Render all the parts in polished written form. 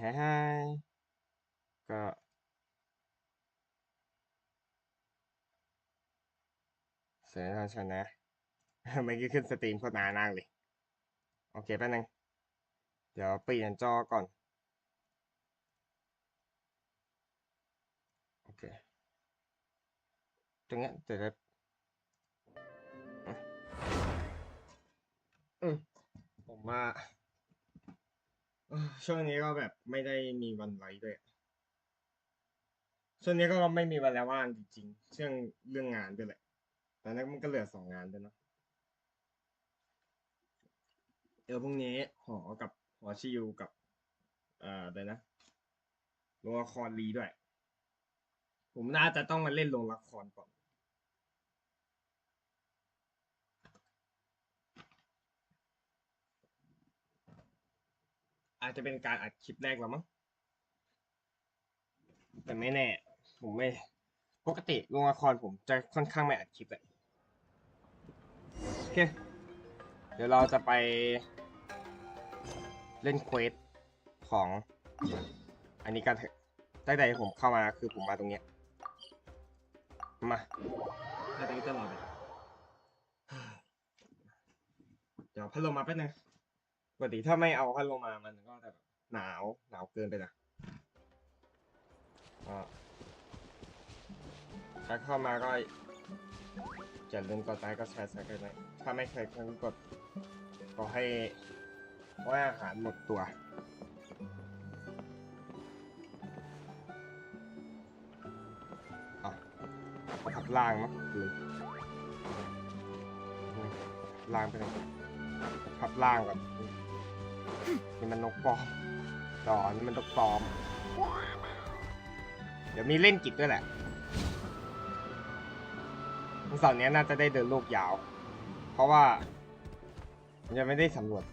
ไฮก็เสียงชนะเมื่อกี้ขึ้นสตรีมโคตรนานมากเลยโอเคแป๊บนึงเดี๋ยวเปลี่ยนจอก่อนโอเคตรงเนี้ยเดี๋ยวผมว่าช่วงนี้ก็แบบไม่ได้มีวันไลฟ์ด้วยช่วงนี้ก็ไม่มีวันแล้วว่างจริงๆเรื่องงานด้วยแหละตอนนั้นมันก็เหลือ2 งานด้วยเนาะพรุ่งนี้หอชิวกับอะไรนะโรงละครลีด้วย ผมน่าจะต้องมาเล่นโรงละครก่อนอาจจะเป็นการอัดคลิปแรกแล้วมั้งแต่ไม่แน่ผมไม่ปกติโรงละครผมจะค่อนข้างไม่อัดคลิปเลยโอเคเดี๋ยวเราจะไปเล่นเควสของอันนี้กันเถอะตั้งแต่ผมเข้ามาคือผมมาตรงเนี้ยมาตรงนี้ตลอดเลยเดี๋ยวพัดลมมาแป๊บนึงปกติถ้าไม่เอาพัดลมมามันก็จะแบบหนาวเกินไปนะใครเข้ามาก็อย่าลืมกดไลค์กดแชร์กันนะถ้าไม่เคยกดก็ให้ว่าอาหารหมดตัวขับล่างเนาะล่างไปเลยขับล่างก่อนนี่มันนกปลอมนี่มันนกปลอมเดี๋ยวมีเล่นกิจด้วยแหละวันเสาร์นี้น่าจะได้เดินโลกยาวเพราะว่ายังไม่ได้สำรวจ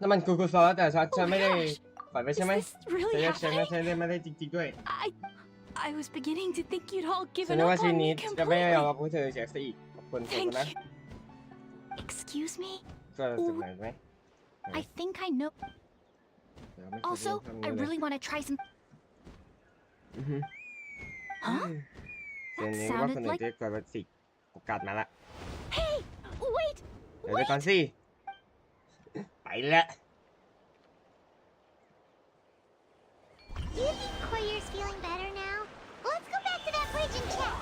นั่นมันกูกูซอแต่ฉันไม่ได้ฝันไปใช่ไหมฉันไม่ได้จริงๆด้วยฉันนึกว่าชีนี้จะไม่ยอมรับพวกเธอเสียซะอีกขอบคุณนะ Excuse me? ก็สุดไหนไหม I think I know. Also, I really want to try some. Huh? เดี๋ยวนี้ว่าคนอื่นจะเกิดวันสิโอกาสมาละ Hey, wait. เดี๋ยวก่อนสิไปละ Do you think Koyer's feeling better now? Let's go back to that bridge and check.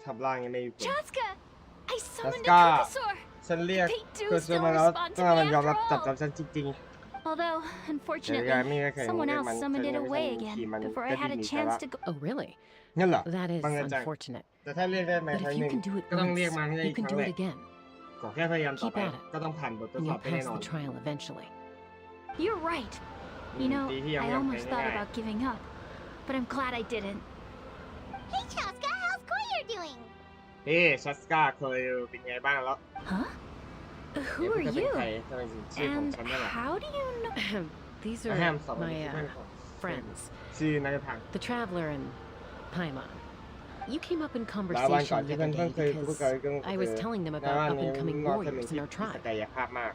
ทับล่างยังไม่อยู่ Chaska, I summoned a Chaska. Kukasaur. ฉันเรียก They do เกิด still มาแล้ว respond ต้อง to มัน me ยอมรับ after จับ all. ฉันจริง Although, unfortunately, someone else summoned it away again before I had a chance to go. Oh, really? ๆนั่นเหรอ That is บังเอิญจัง unfortunate. แต่ถ้าเรียกได้ไหม But ครั้ if งห you นึ่ง can do it ก็ต้องเรียก once, มาให้ได้ you อีกค can รั้ง do แร it ก again. ขอแค่พยายามต่อ Keep ไป at it. ก็ต้องผ่านบททด And สอบ you'll ไปแน่ pass นอน the trial eventually. You're right. You know, I almost thought about giving up, but I'm glad I didn't. Hey, Chaska, how's Koyer doing? เฮ้ชัสกาเคยเป็นไงบ้างแล้ว Huh? Who เอ๊ะ are เป็นใคร you? ทำไมถึงชื่อของ And ฉันนั่นแหละ how do you know? These ห้าม are สอบ my เพื่อนของ friends, ชื่อนายทาง the Traveler and Paimon. You came up in หลายวันก่อน conversation ที่ the เพื่อน other เคย day พูด because กัน I was telling them ใน about ว่า up นี้ and coming นอนคนหนึ่ง warriors ที่ in our ศั tribe. กยภาพมาก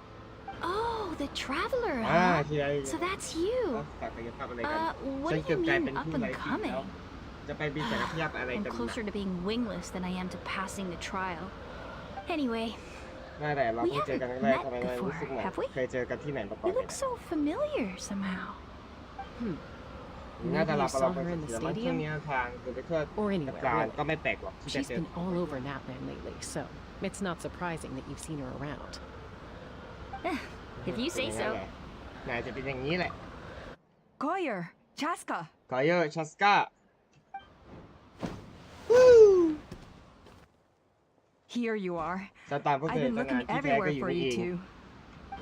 Oh, the Traveler, อ่า huh? ที่ไร So that's you. ศักยภาพอะไรกัน What ฉัน do เกือบ you กลาย mean เป็น up ผู้ and ไร้ที่แล้ว coming? จะไปมีศักยภาพอะไร I'm กัน closer to being wingless than I am to passing the trial. Anyway, น่าแต่เรา we เพิ่งเจอกัน haven't แรก met ทำไมรู้สึก before, เหมือน have we? เคยเจอกันที่ไหนมาก่อน You look so familiar somehow. น่าจะ Maybe เรา you เรา saw ไป her in เสี the ยมันช่วง stadium นี้ทางคือไปเพื่อ or จัด anywhere, การ really. ก็ไม่แปลกหรอกที่จะ She's เจอ been all over Napland lately, so it's not surprising that you've seen her around. If you say so. นายจะเป็นอย่างนี้แหละ Koyer, Chaska. กอยเยอร์ชัสกา Here you are. จะตามพวก I've เธอ been ตั้งนาน looking ที่แท้ก็อ everywhere ยู่ for นี่ you เอง two.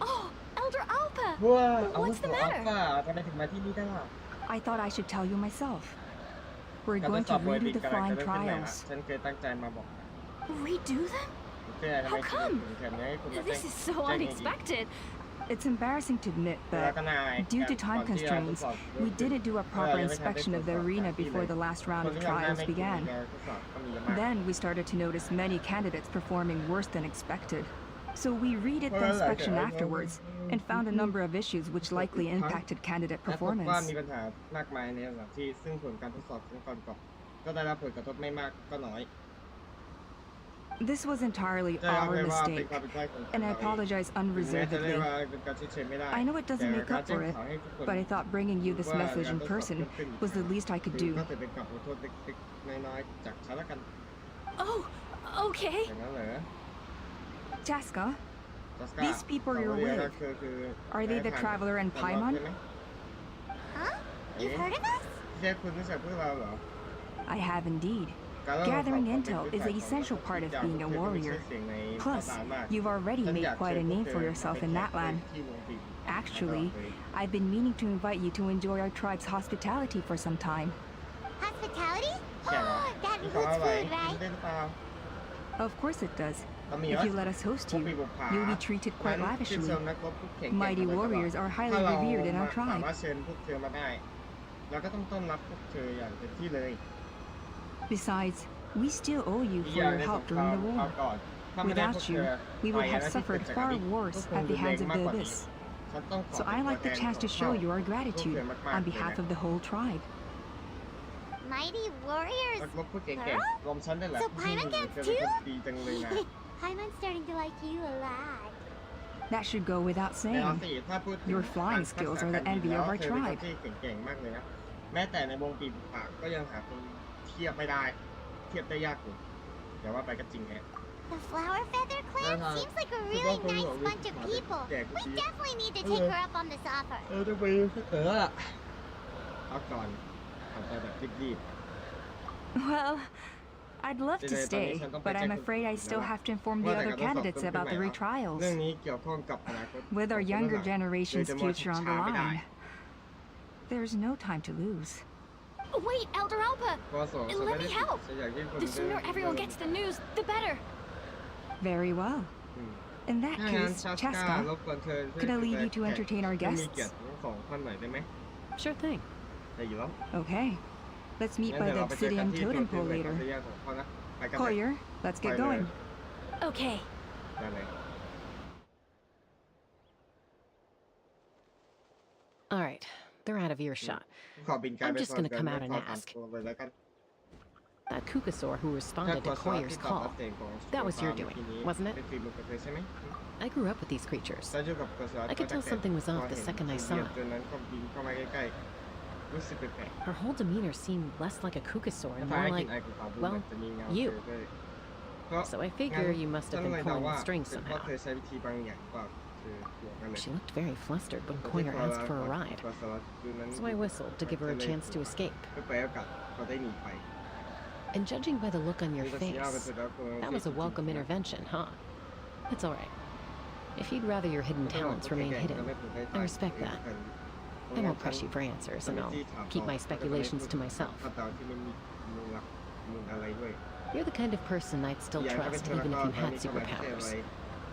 Oh, Elder Alpa. ว้าเอา What's the ตัวอัล matter? ฟาทำไมถึงมาที่นี่ได้ล่ะ I thought I should tell you myself. We're การทด going สอ to บโปรย redo บิด the กำลัง flying จะเริ่มขึ้นใหม่ละ trials. ฉันเคยตั้งใจมาบอก Redo them? How come? This is so unexpected. It's embarrassing to admit, but due to time constraints, we didn't do a proper inspection of the arena before the last round of trials began. Then we started to notice many candidates performing worse than expected. So we redid the inspection afterwards and found a number of issues which likely impacted candidate และพบว่า performance. มีปัญหามากมายในสถานที่ซึ่งผลการทดสอบครั้งก่อนๆก็ได้รับผลกระทบไม่มากก็น้อย This was entirely จะยอม our รับว่าเป็น mistake, ความผิดพลาดของ and I เราเอง apologize ถึงแม้จะเรียก unreservedly. ว่าเป็นการชดเชยไม่ได้ I know it แต่ doesn't make การ up แจ้ง for it, ข่าวให้ทุกคน but I thought bringing you this ว่า message การ in ทดสอบ person เกิดขึ้น was the least I could คือ do. ก็จะเป็นการขอโทษเล็กๆน้อยๆจากฉันละกัน Oh, okay. อย่างนั้นเหรอ Jaska, จัสก้า these people you're เนี่ย with, คือ are they the traveler and Paimon? Huh? You've heard of us? ใช่คุณรู้จักพวกเราเหรอ I have indeed. การเล่า Gathering ความ intel เป็น is an essential part of being a warrior. เสียงใน Plus, ภาษามาก you've already ฉัน made อยาก quite เชิ a ญพวก name เธ for อ yourself เป็น in แข that ก land. ที่เมืองปี Actually, I've been meaning to invite you to enjoy our tribe's hospitality for some time. Hospitality? แขกเหรอ That นี่เขา includes อะไร food, right? ได้หรือเปล่า Of course it does. ต้องมี If เหรอ you let us host พวก you, มีบุปผา you'll be treated งั้ quite นชื่น lavishly. ชมนักรบผู้แข็งแกร่ง Mighty มาโดยตลอด warriors are ถ้า highly เรา revered in our สามาร tribe. ถเชิญพวกเธอมาได้เราก็ต้องต้อนรับพวกเธออย่างเต็มที่เลย Besides, we still owe you อีก for อย่าง your ในส help งคราม during the คราว war. ก่อนถ้าไม่ได้พวก Without เธ you, อ we ไป would นะ have ที่ suffered เกิดจาก far นี้ worse ก็คง at รุ the นแรง hands of มาก the กว่านี้ abyss. ฉันต้องขอ So เป็น I ตัว like แท the น chance ข to อง show เผ่า you our พวกเธ gratitude อมาก on ๆเลย behalf นะ of the whole tribe. Mighty warriors? นักรบผู้เก่งๆรวมฉันได้แหละ So Paimon gets เธอเป็นคนดีจังเลยนะ Paimon's starting to like you a lot. That should go without แน่นอน saying. สิถ้าพูดถึง Your flying ทักษะ skills are การ the ยิง envy แล้ว of our เธอเป็นคน tribe. ที่เก่งๆมากเลยนะแม้แต่ในวงปีปากก็ยังหาคนเทียบไม่ได้เทียบได้ยากอยู่แต่ว่าไปก็จริงแฮะ The Flower Feather Clan seems like a really nice bunch of people. We definitely need to take her up on this offer. จะไปเอาก่อนเอาไปแบบรีบ Well, I'd love to Today, stay, Tony, but I'm check afraid I still have to inform the Well, other I got candidates something about the to my retrials. เรื่องนี้เกี่ยวข้องกับอนาคต With our ของคน younger รุ่นหลัง generation's โดยจะมัว future on the ช้าไม่ได้ line. There's no time to lose. Wait, Elder Alpa. ข้อสองฉัน Let ไม่ได้ me help. ฉันอยากยื่นคน The sooner everyone gets the news, the better. Very well. อืม In that ถ้างั้น case, ชาสการ Chaska, รบกวนเธอช่วย could I leave you to แขก entertain our ที่มี guests? เกียรติทั้งสองท่านหน่อยได้ไหม Sure thing. ได้อยู่แล้ว Okay. Let's meet งั้น by เดี๋ยว the เราไปเจอกัน obsidian ที่ totem ตัว pole เทียม later. ของของพ่อนะไปกันเลย Collier, let's get Bye, going. Okay. ได้เลย All right, they're out of earshot. ขอบินไกล I'm ไป just ก่อน gonna กัน come ไม่ out and ขอตาม ask. ตัวไปแล้วกัน That Kukasaur who ถ้า responded ขอ to สอน Koyer's ที่ตอบ call. รับเสียงของ That was your ตัว doing, ทีนี้ wasn't it? เป็นฝีมือกับเธอใช่ไหม I grew up with these creatures. ฉันอยู่กับกษัตริย์ I could tell something was off the second I saw it. จนนั้นก็บินเข้ามาใกล้ๆรู้สึกแปลก Her whole demeanor seemed less like a Kukasaur ๆ and ภาร more กิจ like, ไอของเขาดู well, เหมือนจะมีเงา you. เธอด้วยเพราะ So I figure you must ฉั have น been เลยเดา pulling ว่า the strings เป็นเพราะ somehow. เธอใช้วิธีบางอย่างกว่าเธอบวกกันเลย She looked very flustered when แต่ที่ Koyer พอ asked for a เรา ride, กษัตริย์ดูนั้น so I whistled to give her a chance to escape. เพื่อไปโอกาสเขาได้หนีไป And judging by the look on your นี่ก็สัญญาไป face, เสร็จแล้วคุณ that was a welcome intervention, huh? It's all right. If you'd rather your hidden talents remain hidden, I respect that. I won't press you for answers, and I'll keep my speculations to myself. คำตอบที่ไม่มีมูลหลักมูลอะไรด้วย You're the kind of person I'd still อย่างถ้าเป็น trust เธอ even แล้ว if ก็ you ตอน had นี้กำลังคิดอะไร superpowers.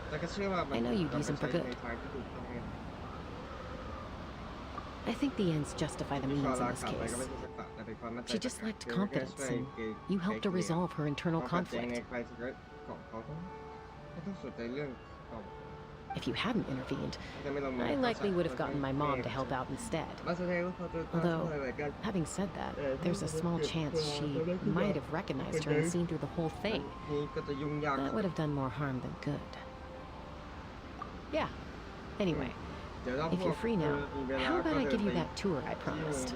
แต่ก็เชื่อว่ามัน I know you'd use them for นำไปใช้ good. ในทางที่ถูกต้องแน่ I think the ends justify the ที่ means เขา in ลา this ขาดไปก็ case. ไม่ใช่สักปะแต่เป็นความมั่นใจ She just lacked เธอแค่ confidence, ช่วย and you helped her resolve her ค internal วามขัดแย้งใน conflict. ใครสักคนของเขาไม่ต้องสนใจเรื่องของ If you hadn't intervened, จะไม่ลงมือ I likely would have gotten my mom to help out instead. มาแสดงว่าเขาจะต้อง Although, อะไรกัน having said that, there's a small chance she might have recognized her and seen through the whole thing. นี่ก็จะยุ่งยาก That would have done more harm than good. Yeah. Anyway, เดี๋ยวเรา if you're free now, how about I give you that tour I promised?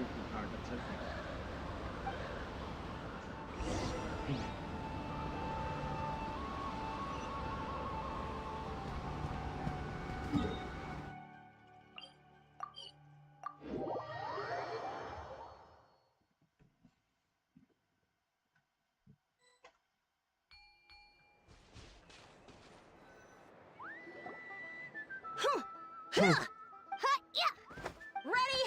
Ready?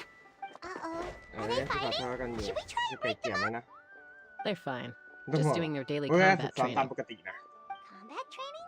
Uh-oh. เอ Are อ they ที่เขา fighting? ทะเลาะกันอยู่ Should we try จะ and ไป break เกี่ยว them ไหม up? นะ They're fine. ต้อง Just บอก doing their daily เพื่อฝึ combat กซ้อมตาม training. ปกตินะ Combat training?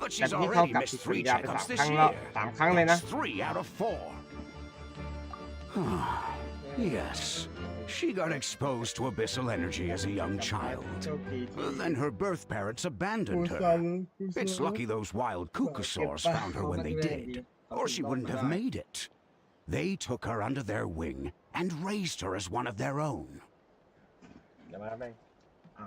But แต่ she's ที่เขา already กลับ missed ผิดสัญ 3 ญาไป checkups 3 this ครั้งแล้ว year. 3 ครั้งเลยนะ That's 3 out of 4. Yes. She got exposed to abyssal energy as a young child. Then her birth parents abandoned her. It's lucky those wild cuckoosaurs found her when they did, or she wouldn't have made it. They took her under their wing and raised her as one of their own. เดี๋ยวมาแม่งอ่า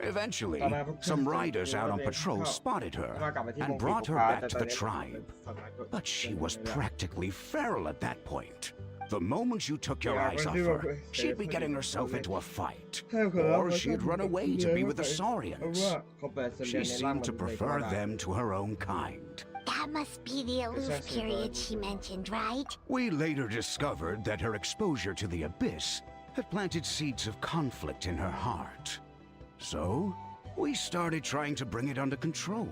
Eventually, some riders out on patrol spotted her and brought her back to the tribe. But she was practically feral at that point. The moment you took your eyes off her, she'd be getting herself into a fight, or she'd run away to be with the Saurians. She seemed to prefer them to her own kind. That must be the aloof period she mentioned, right? We later discovered that her exposure to the abyss had planted seeds of conflict in her heart. So, we started trying to bring it under control.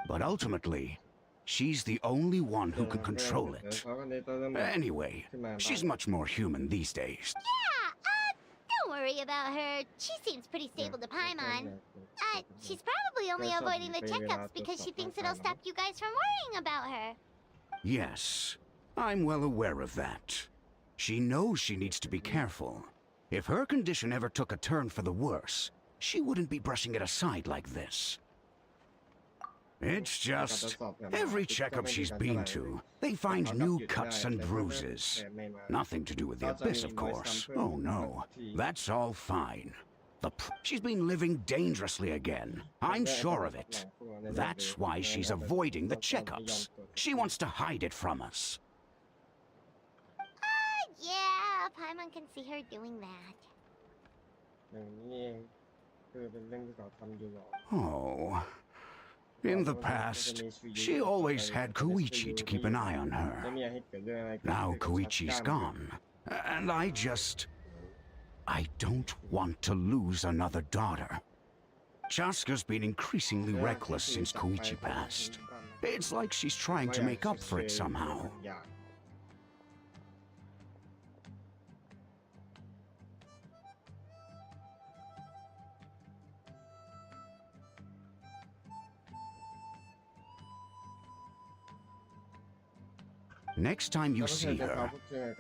But ultimately, she's the only one who can control it. Anyway, she's much more human these days. Don't worry about her. She seems pretty stable to Paimon. She's probably only avoiding the checkups because she thinks it'll stop you guys from worrying about her. Yes, I'm well aware of that. She knows she needs to be careful. If her condition ever took a turn for the worse, she wouldn't be brushing it aside like this. It's just, every checkup she's been to, they find new cuts and bruises. Nothing to do with the abyss, of course. Oh no, that's all fine. She's been living dangerously again. I'm sure of it. That's why she's avoiding the checkups. She wants to hide it from us. Yeah, Paimon can see her doing that. Oh. In the past, she always had Koichi to keep an eye on her. Now Koichi's gone, and I don't want to lose another daughter. Chaska's been increasingly reckless since Koichi passed. It's like she's trying to make up for it somehow. Next time you see her,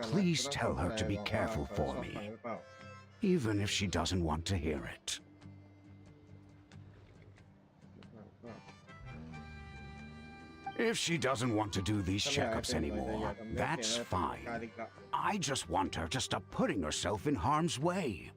please tell her to be careful for me, even if she doesn't want to hear it. If she doesn't want to do these checkups anymore, that's fine. I just want her to stop putting herself in harm's way.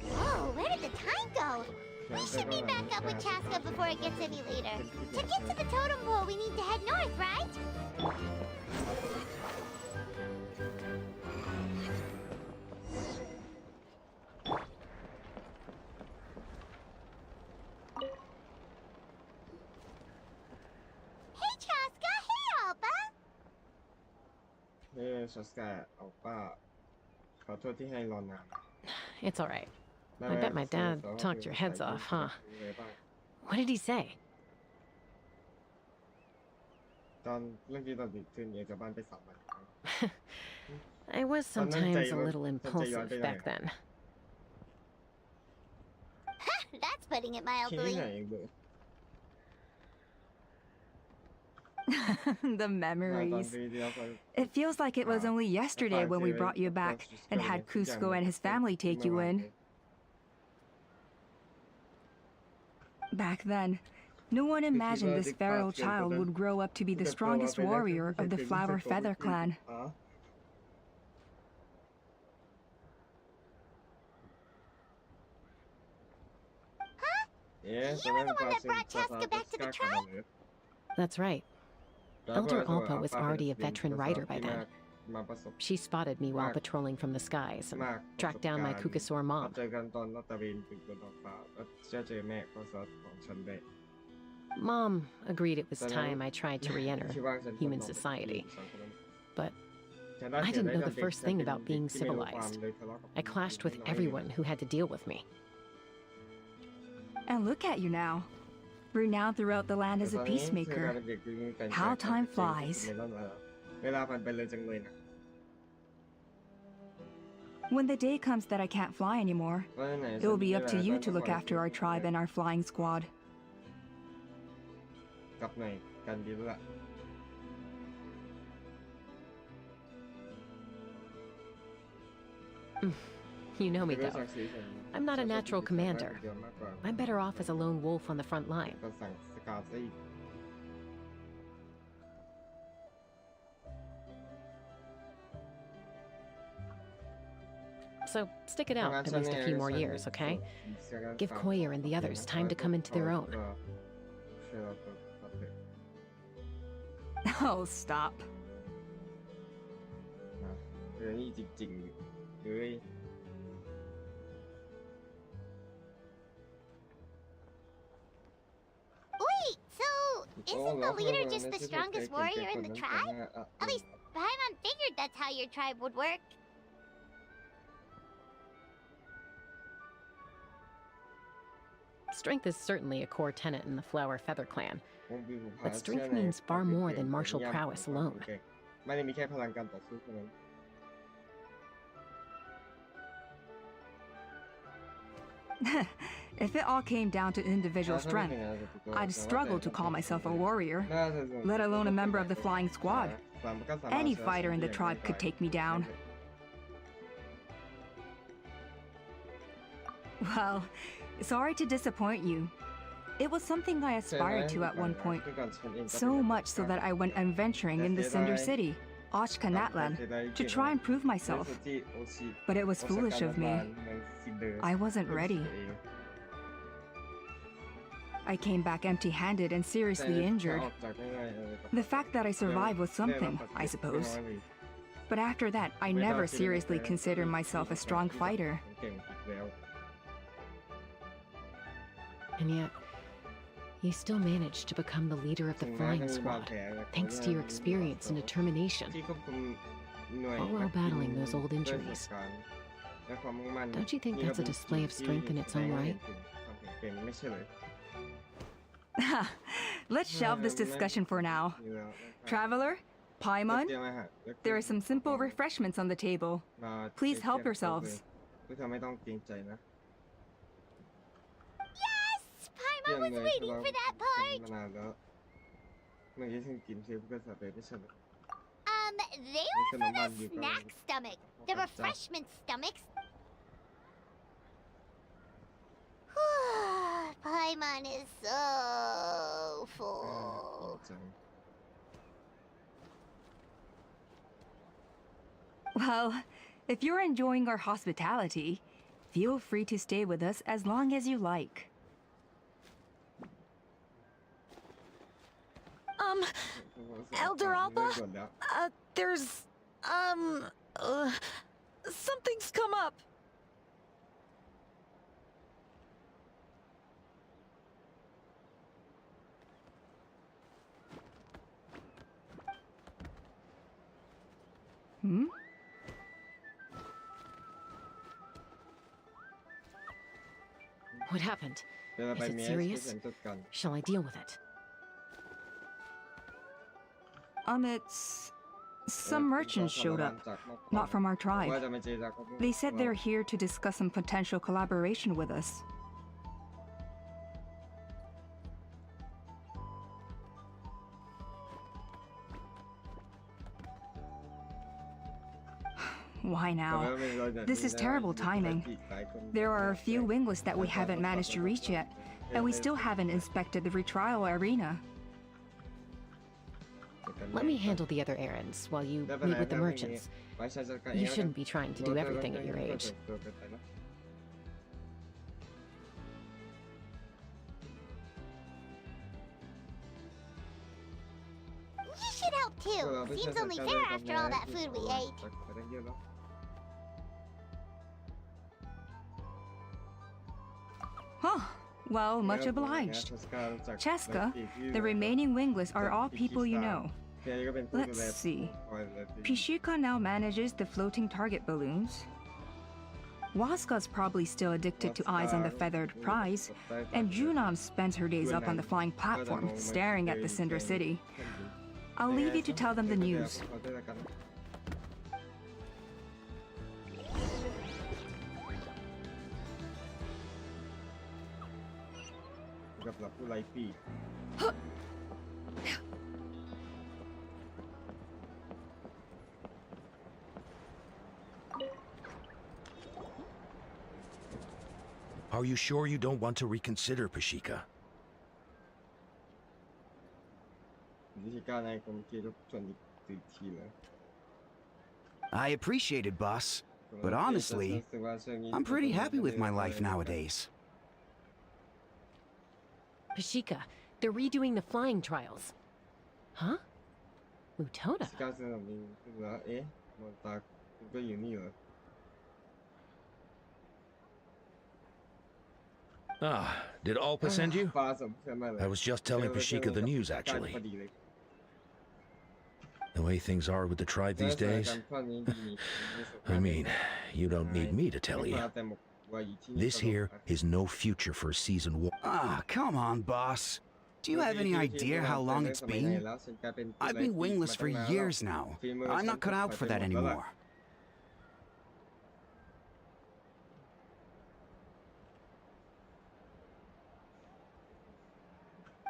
Whoa, where did the time go? We should meet back up with Chaska before it gets any later. To get to the totem pole, we need to head north, right? ชัสกาเอาป้าขอโทษที่ให้รอนาน It's all right. I bet my dad talked your heads off, huh? What did he say? ตอนเรื่องที่ตอนติดคืนเอกจากบ้านไป3 วัน I was sometimes a little impulsive back then. That's putting it คิดที่ mildly. ไหนเองเบอร์ The ตอน memories. ปีที่แล้วก็ It feels like it was only yesterday when we brought you back and had Cusco and his family take you in. Back then, no one imagined this feral child would grow up to be the strongest warrior of the Flower Feather clan. อ๋อ You were the one that brought Chaska back to the tribe? That's right. Elder Alpa was already a veteran rider by then. She spotted me while patrolling from the skies and tracked down my Kukasaur mom. เจอกันตอนลาดตระเวนถึงบนท้องฟ้าแล้วเจอแม่ก็ซอสของฉันได้ Mom agreed it was time I tried to re-enter human society. But I didn't know the first thing about being civilized. I clashed with everyone who had to deal with me. And look at you now, renowned throughout the land as a peacemaker. How time flies. เวลาผ่านไปเลยจังเลยนะ When the day comes that I can't fly anymore, it will be up to you to look after our tribe and our flying squad. กลับหน่อยกันดีแล้วล่ะ You know me though. I'm not a natural commander. I'm better off as a lone wolf on the front line. ก็สั่งสกาซะอีก So stick it out at least a few more years, okay? Give Koyer and the others time to come into their own. Oh, stop. เรื่องนี้จริงๆเลย Wait, so isn't the leader just the strongest warrior in the tribe? At least Paimon figured that's how your tribe would work. Strength is certainly a core tenet in the Flower Feather clan, but strength means far more than martial prowess alone. ไม่ได้มีแค่พลังการต่อสู้เท่านั้น If it all came down to individual strength, I'd struggle to call myself a warrior, let alone a member of the flying squad. Any fighter in the tribe could take me down. Well, sorry to disappoint you. It was something I aspired to at one point, so much so that I went adventuring in the Cinder City, Ashkanatlan, to try and prove myself. But it was foolish of me. I wasn't ready. I came back empty-handed and seriously injured. The fact that I survived was something, I suppose. But after that, I never seriously considered myself a strong fighter. And yet, you still managed to become the leader of the flying squad, thanks to your experience and determination, ที่ควบคุมหน่วย all while battling those old injuries. และความมุ่งมั่น Don't you think that's a display of strength in its own right? เก่งไม่ใช่เลย Let's shelve this discussion for now. Traveler, Paimon, there are some simple refreshments on the table. Please help yourselves. เพื่อทำให้ต้องเกรงใจนะ Yes! Paimon was waiting for that part! มานานแล้วเมื่อกี้ฉันกินเชฟก็สาเปไม่ใช่เหรอ They were for the snack stomach. The refreshment stomachs. Paimon is so full. Well, if you're enjoying our hospitality, feel free to stay with us as long as you like. Elder Alpa? There's, something's come up. Hmm? What happened? Is it serious? Shall I deal with it? It's... Some merchants showed up, not from our tribe. They said they're here to discuss some potential collaboration with us. Why now? This is terrible timing. There are a few wingless that we haven't managed to reach yet, and we still haven't inspected the retrial arena. Let me handle the other errands while you meet with the merchants. You shouldn't be trying to do everything at your age. You should help too. Seems only fair after all that food we ate. Huh. Well, much obliged. Cheska, the remaining wingless are all people you know. Let's see. Pishika now manages the floating target balloons. Waska's probably still addicted to Eyes on the Feathered Prize, and Junam spends her days up on the flying platform, staring at the Cinder City. I'll leave you to tell them the news. Are you sure you don't want to reconsider, Pashika? I appreciate it, boss. But honestly, I'm pretty happy with my life nowadays. Pashika, they're redoing the flying trials. Huh? Lutoda? Ah, did Alpa send you? I was just telling Pashika the news, actually. The way things are with the tribe these days. I mean, you don't need me to tell you. This here is no future for season 1. Ah, come on, boss. Do you have any idea how long it's been? I've been wingless for years now. I'm not cut out for that anymore.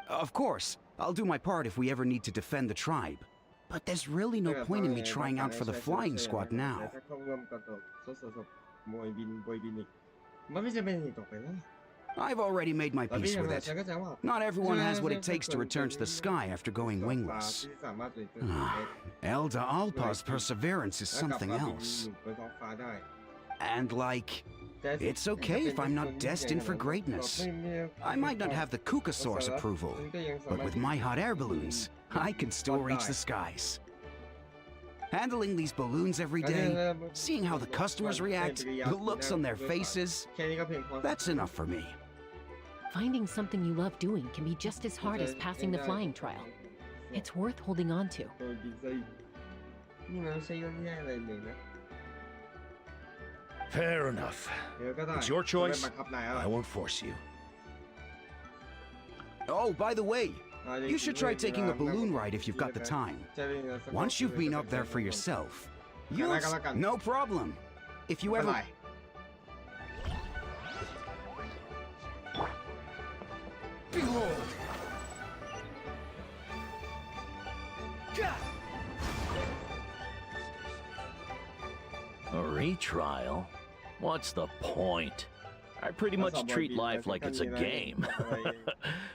Of course, I'll do my part if we ever need to defend the tribe. But there's really no point in me trying out for the flying squad now. I've already made my peace with it. Not everyone has what it takes to return to the sky after going wingless. Elder Alpa's perseverance is something else. And like, it's okay if I'm not destined for greatness. I might not have the Kukasaur's approval, but with my hot air balloons, I can still reach the skies. Handling these balloons every day, seeing how the customers react, the looks on their faces, that's enough for me. Finding something you love doing can be just as hard as passing the flying trial. It's worth holding on to. Fair enough. It's your choice. I won't force you. Oh, by the way, you should try taking a balloon ride if you've got the time. Once you've been up there for yourself, no problem. If you ever... Behold! A retrial? What's the point? I pretty much treat life like it's a game.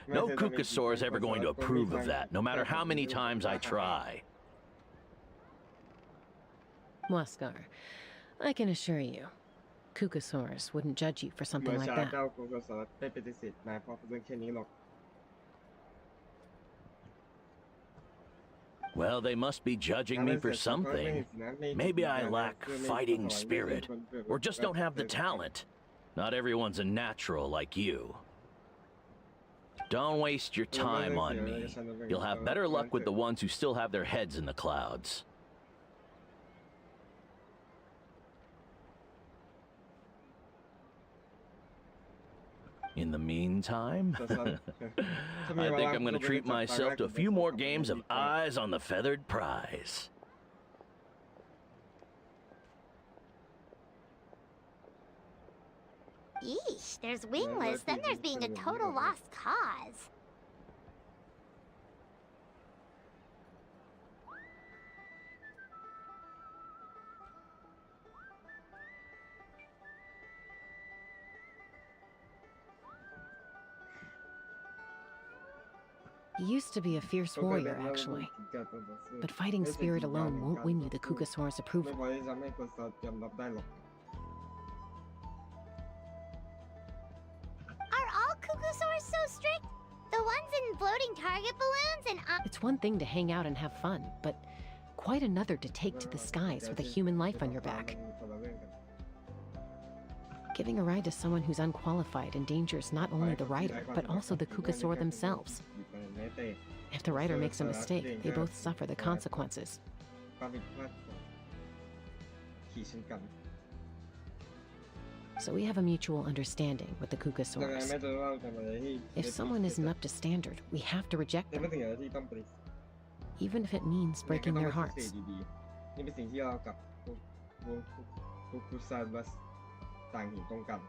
No Kukasaur is ever going to approve of that, no matter how many times I try. Waskar, I can assure you, Kukasaurs wouldn't judge you for something like that. Well, they must be judging me for something. Maybe I lack fighting spirit, or just don't have the talent. Not everyone's a natural like you. Don't waste your time on me. You'll have better luck with the ones who still have their heads in the clouds. In the meantime, I I think I'm going to treat myself to a few more games of Eyes on the Feathered Prize. Yeesh, there's wingless, then there's being a total lost cause. He used to be a fierce warrior, actually. But fighting spirit alone won't win you the Kugasaur's approval. Are all Kugasaurs so strict? The ones in floating target balloons and It's one thing to hang out and have fun, but quite another to take to the skies with a human life on your back. Giving a ride to someone who's unqualified endangers not only the rider, but also the Kugasaur themselves. If the rider makes a mistake, they both suffer the consequences. So we have a mutual understanding with the Kugasaurs. If someone isn't up to standard, we have to reject them, even if it means breaking their hearts. ต่างเห็นตรงกัน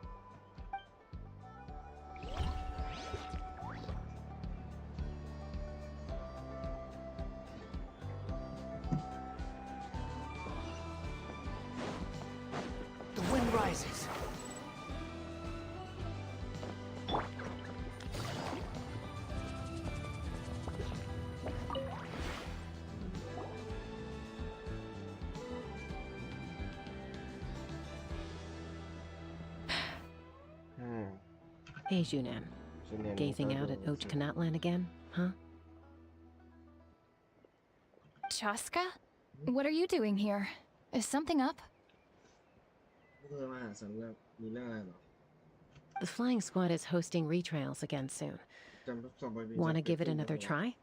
The wind rises. Hey, Junan. Gazing out at Ochkanatlan again, huh? Chaska? What are you doing here? Is something up? The flying squad is hosting retrials again soon. Want to give it another try?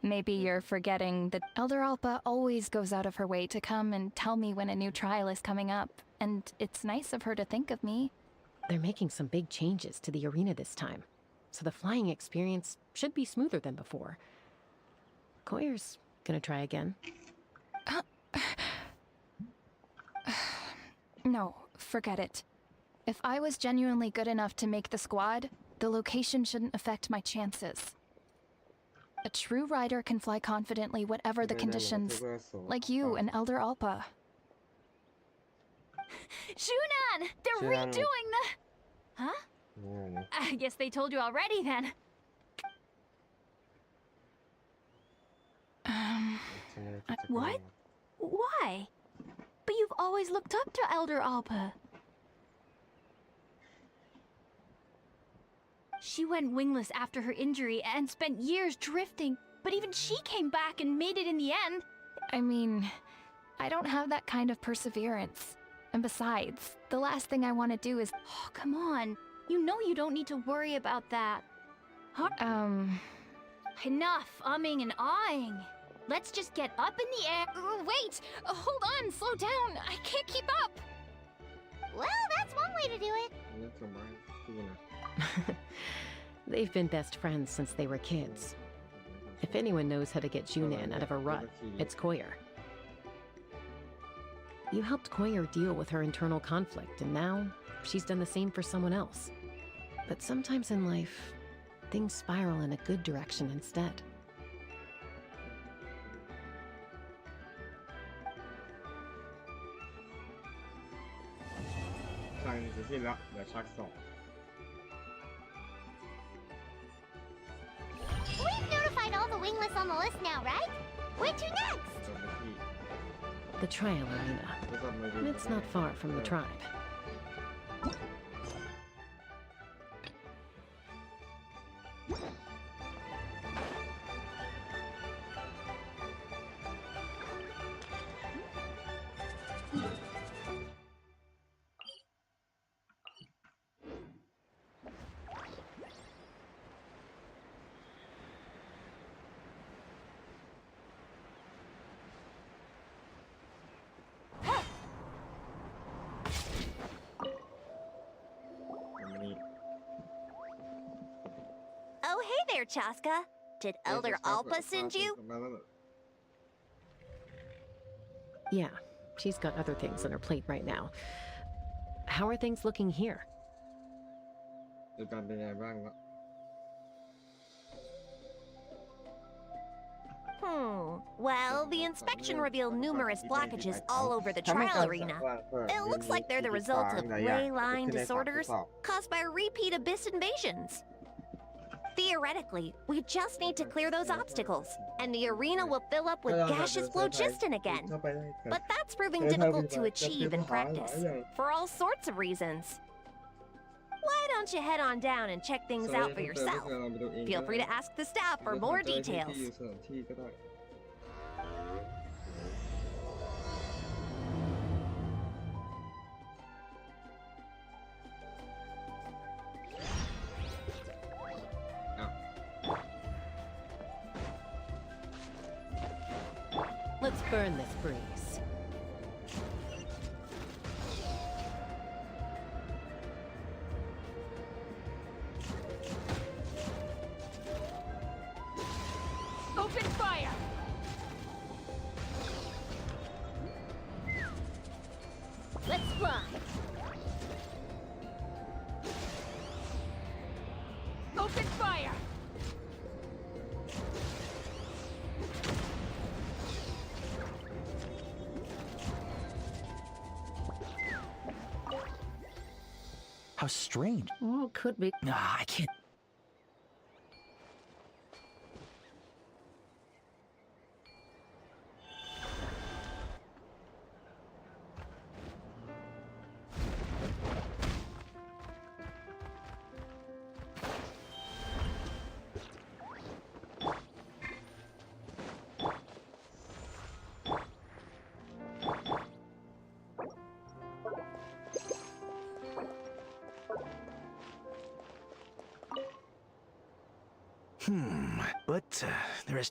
Maybe you're forgetting that Elder Alpa always goes out of her way to come and tell me when a new trial is coming up, and it's nice of her to think of me. They're making some big changes to the arena this time, so the flying experience should be smoother than before. Koyer's gonna try again. No, forget it. If I was genuinely good enough to make the squad, the location shouldn't affect my chances. A true rider can fly confidently whatever the conditions, like you and Elder Alpa. Shunan! They're redoing the... Huh? I guess they told you already then. What? Why? But you've always looked up to Elder Alpa. She went wingless after her injury and spent years drifting, but even she came back and made it in the end. I mean, I don't have that kind of perseverance. And besides, the last thing I want to do is... Oh, come on. You know you don't need to worry about that. Huh? Enough umming and ahhing. Let's just get up in the air... Wait! Hold on, slow down. I can't keep up. Well, that's one way to do it. They've been best friends since they were kids. If anyone knows how to get Junan out of a rut, it's Koyer. You helped Koyer deal with her internal conflict, and now she's done the same for someone else. But sometimes in life, things spiral in a good direction instead. We've notified all the wingless on the list now, right? Where to next? The trial arena. It's not far from the tribe. there, Chaska. Did Elder Alpa send you? Yeah, she's got other things on her plate right now. How are things looking here? Well, the inspection revealed numerous blockages all over the trial arena. It looks like they're the result of ley line disorders caused by repeat abyss invasions. Theoretically, we just need to clear those obstacles, and the arena will fill up with gaseous phlogiston again. But that's proving difficult to achieve in practice, for all sorts of reasons. Why don't you head on down and check things out for yourself? Feel free to ask the staff for more details. Let's burn this breeze. Open fire! Let's fly! Open fire! How strange. Well, could be. Nah, I can't. But there is.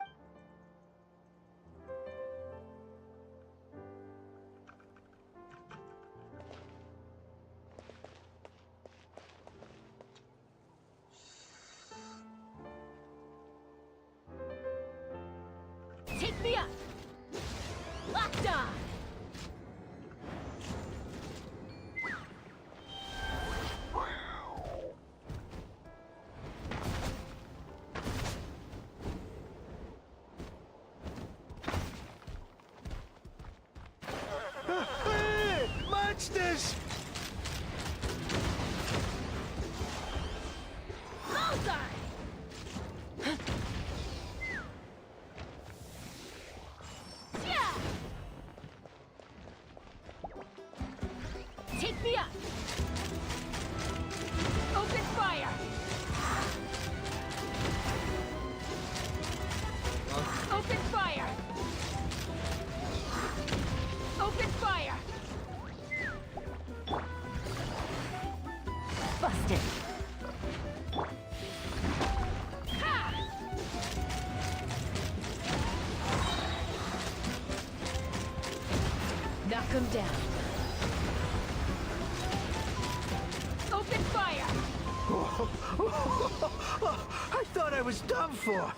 Take me up! Locked on! Monsters! Bullseye! Yeah! Take me up! Open fire! Open fire! Open fire! Busted! Ha! Knock him down. Open fire! I thought I was done for.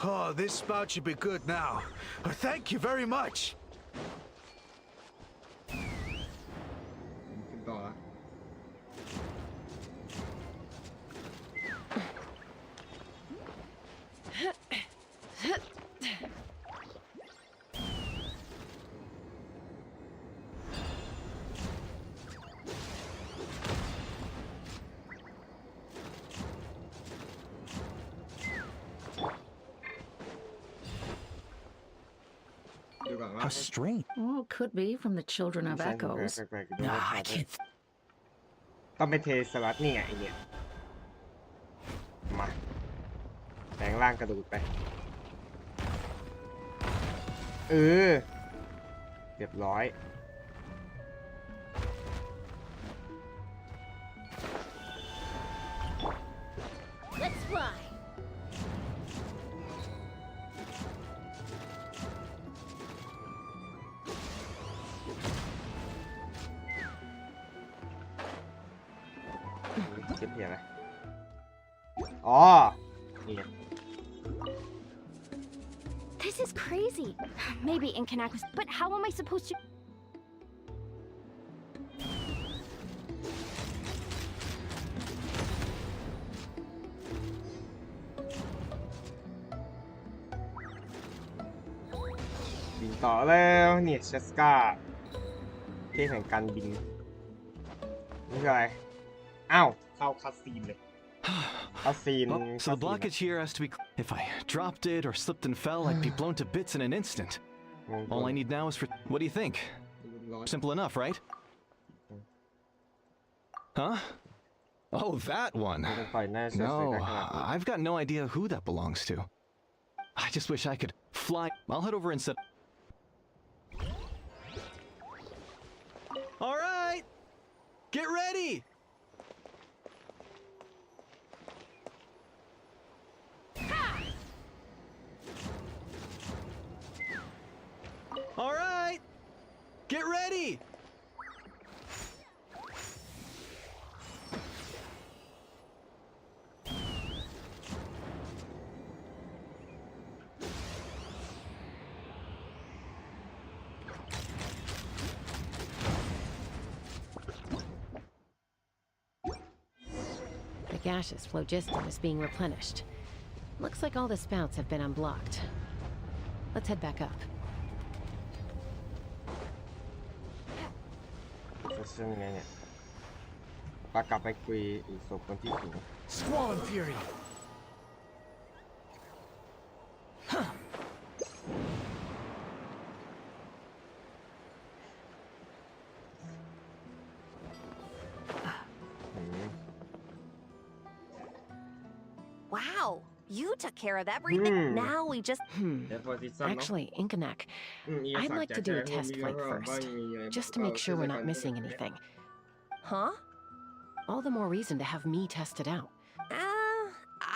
Oh, this spout should be good now. Thank you very much. ขึ้นต่อละ ดูก่อนว่า How strange. Well, could be from the children of แปล echoes. กๆดู Nah, I can't. ต้องไปเทสลัดนี่ไงไอเนี่ยมาแปลงร่างกระดูกไปเรียบร้อย Let's fly! เก็บเพียงไหมอ๋อนี่ไง This is crazy. Maybe Inkanak was, but how am I supposed to? บินต่อแล้วเนี่ยเชสกาเทพแห่งการบินนี่คืออะไรอ้าวเข้าคัสซีนเลยคัสซีน So the blockage here has to be. If I dropped it or slipped and fell, I'd be blown to bits in an instant. All I need now is for. What do you think? Simple enough, right? Huh? Oh, that one. No, I've got no idea who that belongs to. I just wish I could fly. I'll head over and set. All right, get ready. All right, get ready. The gaseous phlogiston is being replenished. Looks like all the spouts have been unblocked. Let's head back up. จะเชื่อยังไงเนี่ยปากลับไปคุยอีกศพคนที่ถึง Squall and Fury. Wow, you took care of everything. Now we just. Actually, Inkanak, I'd like to do a test flight first, just to make sure we're not missing anything. Huh? All the more reason to have me test it out.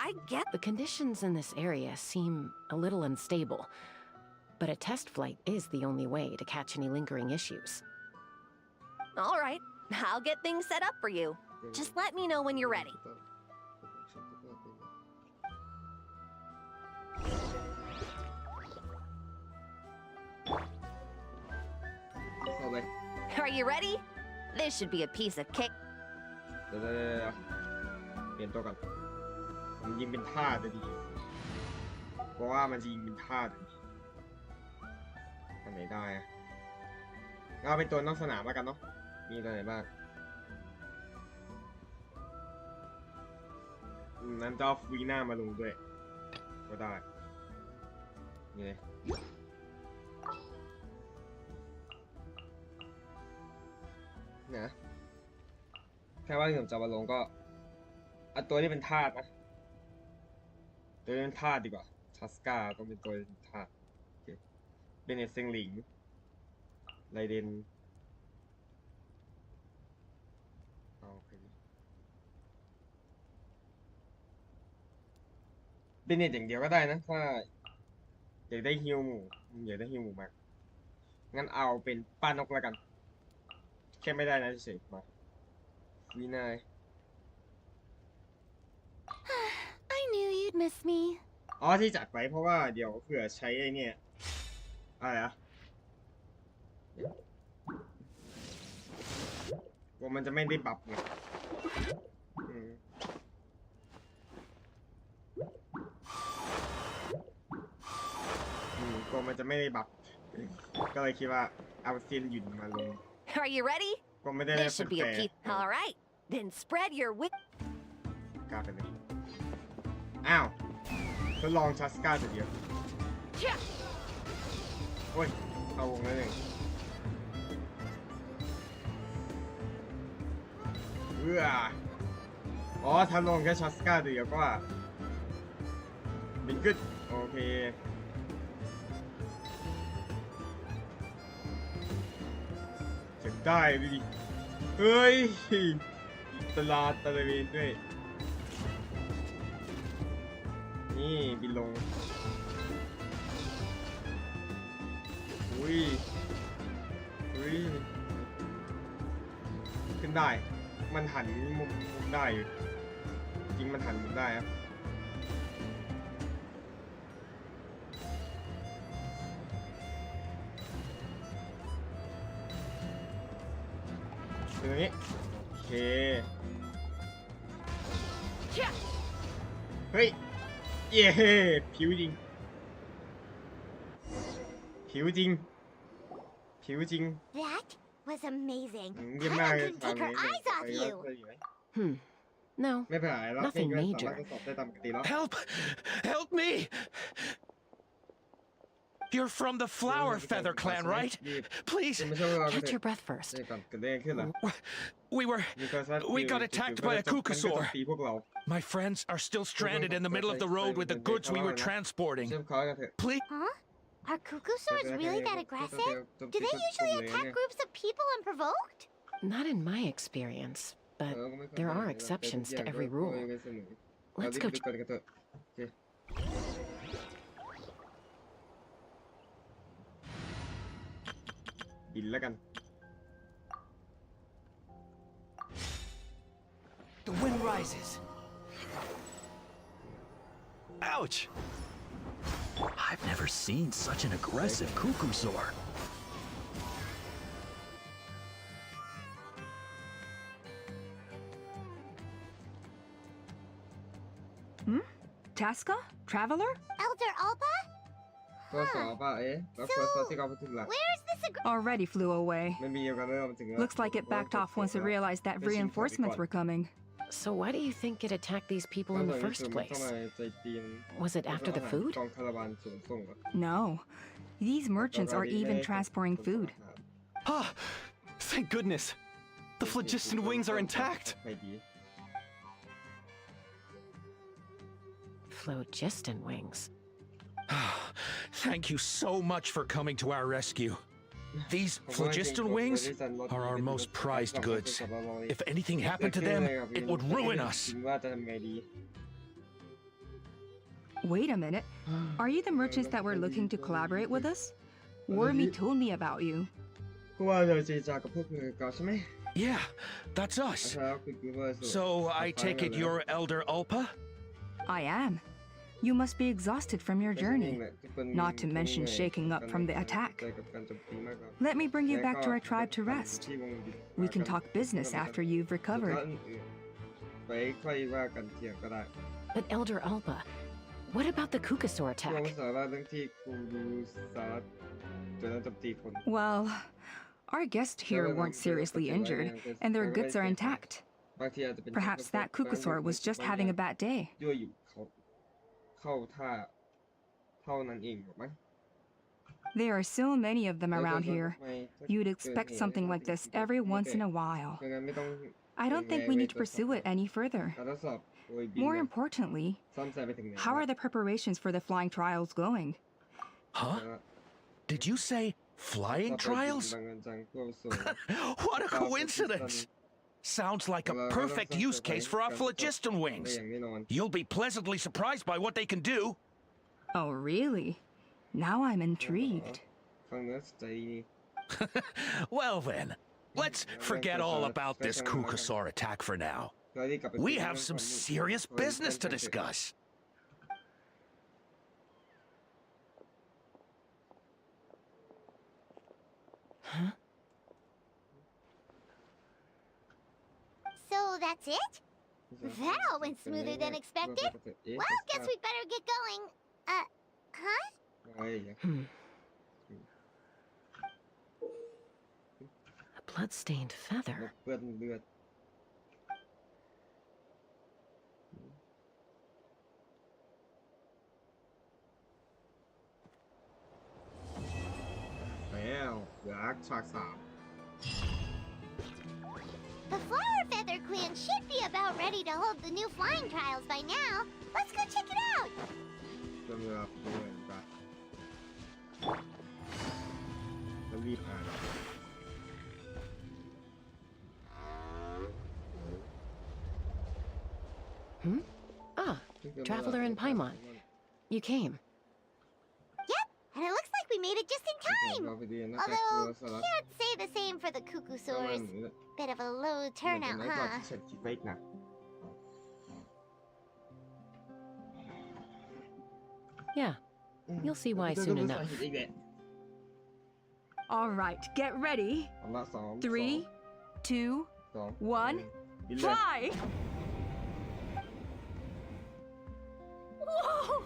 I get. The conditions in this area seem a little unstable, but a test flight is the only way to catch any lingering issues. All right, I'll get things set up for you. Just let me know when you're ready. Are you ready? This should be a piece of cake. เดี๋ยวเปลี่ยนตัวก่อนผมยิงเป็นท่าจะดีเพราะว่ามันจะยิงเป็นท่าจะดีอันไหนได้อะเอาเป็นตัวนอกสนามแล้วกันเนาะมีตัวไหนบ้างนั้นจะเอาวีน่ามาลงด้วยก็ได้นี่เลยนะแค่ว่าที่ผมจะมาลงก็เอาตัวที่เป็นธาตุนะตัวที่เป็นธาตุดีกว่าชัสกาต้องเป็นตัวที่เป็นธาตุเป็นเนสเซงหลิงไรเดนโอเคเป็นเนตอย่างเดียวก็ได้นะถ้าอยากได้ฮิวหมู่อยากได้ฮิวหมู่มากงั้นเอาเป็นป้านกแล้วกันแค่ไม่ได้นะเฉยๆมาวีนาย I knew you'd miss me. อ๋อที่จัดไว้เพราะว่าเดี๋ยวเผื่อใช้ไอ้เนี่ยอะไรอะกลัวมันจะไม่ได้บัฟไงกลัวมันจะไม่ได้บัฟก็เลยคิดว่าเอาเซียนหยุ่นมาลง Are you ready? ก็ไม่ได้ได้ This should be a piece. All right, then spread your wings. กล้าไปเลยอ้าวทดลองชัสก้าเดียวโอ้ยเอาวงแล้วหนึ่งอ๋อถ้าลงแค่ชัสก้าเดียวก็บินขึ้นโอเคจะได้ดิเฮ้ยตลาดตะเวนด้วยนี่บินลงอุ้ยขึ้นได้มันหันมุมได้อยู่จริงมันหันมุมได้ครับ ตรงนี้โอเคเฮ้ยเย้ผิวจริงผิวจริงผิวจริง That was amazing. เยี่ยม I มาก couldn't take her eyes off you. No, ไม่เป็นไรแล้ว nothing สามารถ major. ทดสอบได้ตามปกติแล้ว Help! Help me! You're from the Flower Feather clan, right? Please. ไม่ใช่ว่าเรา Catch your breath first. ก่อนเกิดเรื่องขึ้นเหรอ We got attacked by a Kukusor. My friends are still stranded in the middle of the road with the goods we were transporting. Please. Huh? Are Kukusors really that aggressive? Do they usually attack groups of people unprovoked? Not in my experience, but there are exceptions to every rule. Let's go. บินแล้วกัน The wind rises. Ouch! I've never seen such an aggressive Kukusor. Tasca? Traveler? Elder Alba? ตัวสอบป่ะแล้วตัวสอบที่เขาไปถึงหลัก Where's this Already flew away. ไม่มีกันเลยมันถึง Looks like it backed off once it realized that reinforcements were coming. So why do you think it attacked these people in the first place? Was it after the food? No. These merchants are even transporting food. Ah, thank goodness. The phlogiston wings are intact. Phlogiston wings. Thank you so much for coming to our rescue. These phlogiston wings are our most prized goods. If anything happened to them, it would ruin us. Wait a minute. Are you the merchants that were looking to collaborate with us? Wormy told me about you. Yeah, that's us. So I take it you're Elder Ulpa? I am. You must be exhausted from your journey, not to mention shaking up from the attack. Let me bring you back to our tribe to rest. We can talk business after you've recovered. But Elder Alba, what about the Kukusor attack? Well, our guests here weren't seriously injured, and their goods are intact. Perhaps that Kukusor was just having a bad day. เข้าท่าเท่านั้นเองหรอมั้ง There are so many of them around here. You'd expect something like this every once in a while. I don't think we need to pursue it any further. More importantly, how are the preparations for the flying trials going? Huh? Did you say flying trials? What a coincidence! Sounds like a perfect use case for our phlogiston wings. You'll be pleasantly surprised by what they can do. Oh, really? Now I'm intrigued. Well then, let's forget all about this Kukusor attack for now. We have some serious business to discuss. Huh? So that's it? That all went smoother than expected. Well, guess we'd better get going. Huh? A blood-stained feather. The Flower Feather Clan should be about ready to hold the new flying trials by now. Let's go check it out. Ah, Traveler in Paimon. You came. Yep, and it looks like we made it just in time. Although, can't say the same for the Kukusors. Bit of a low turnout, huh? Yeah, you'll see why soon enough. All right, get ready. 3, 2, 1 บินเลย fly Whoa!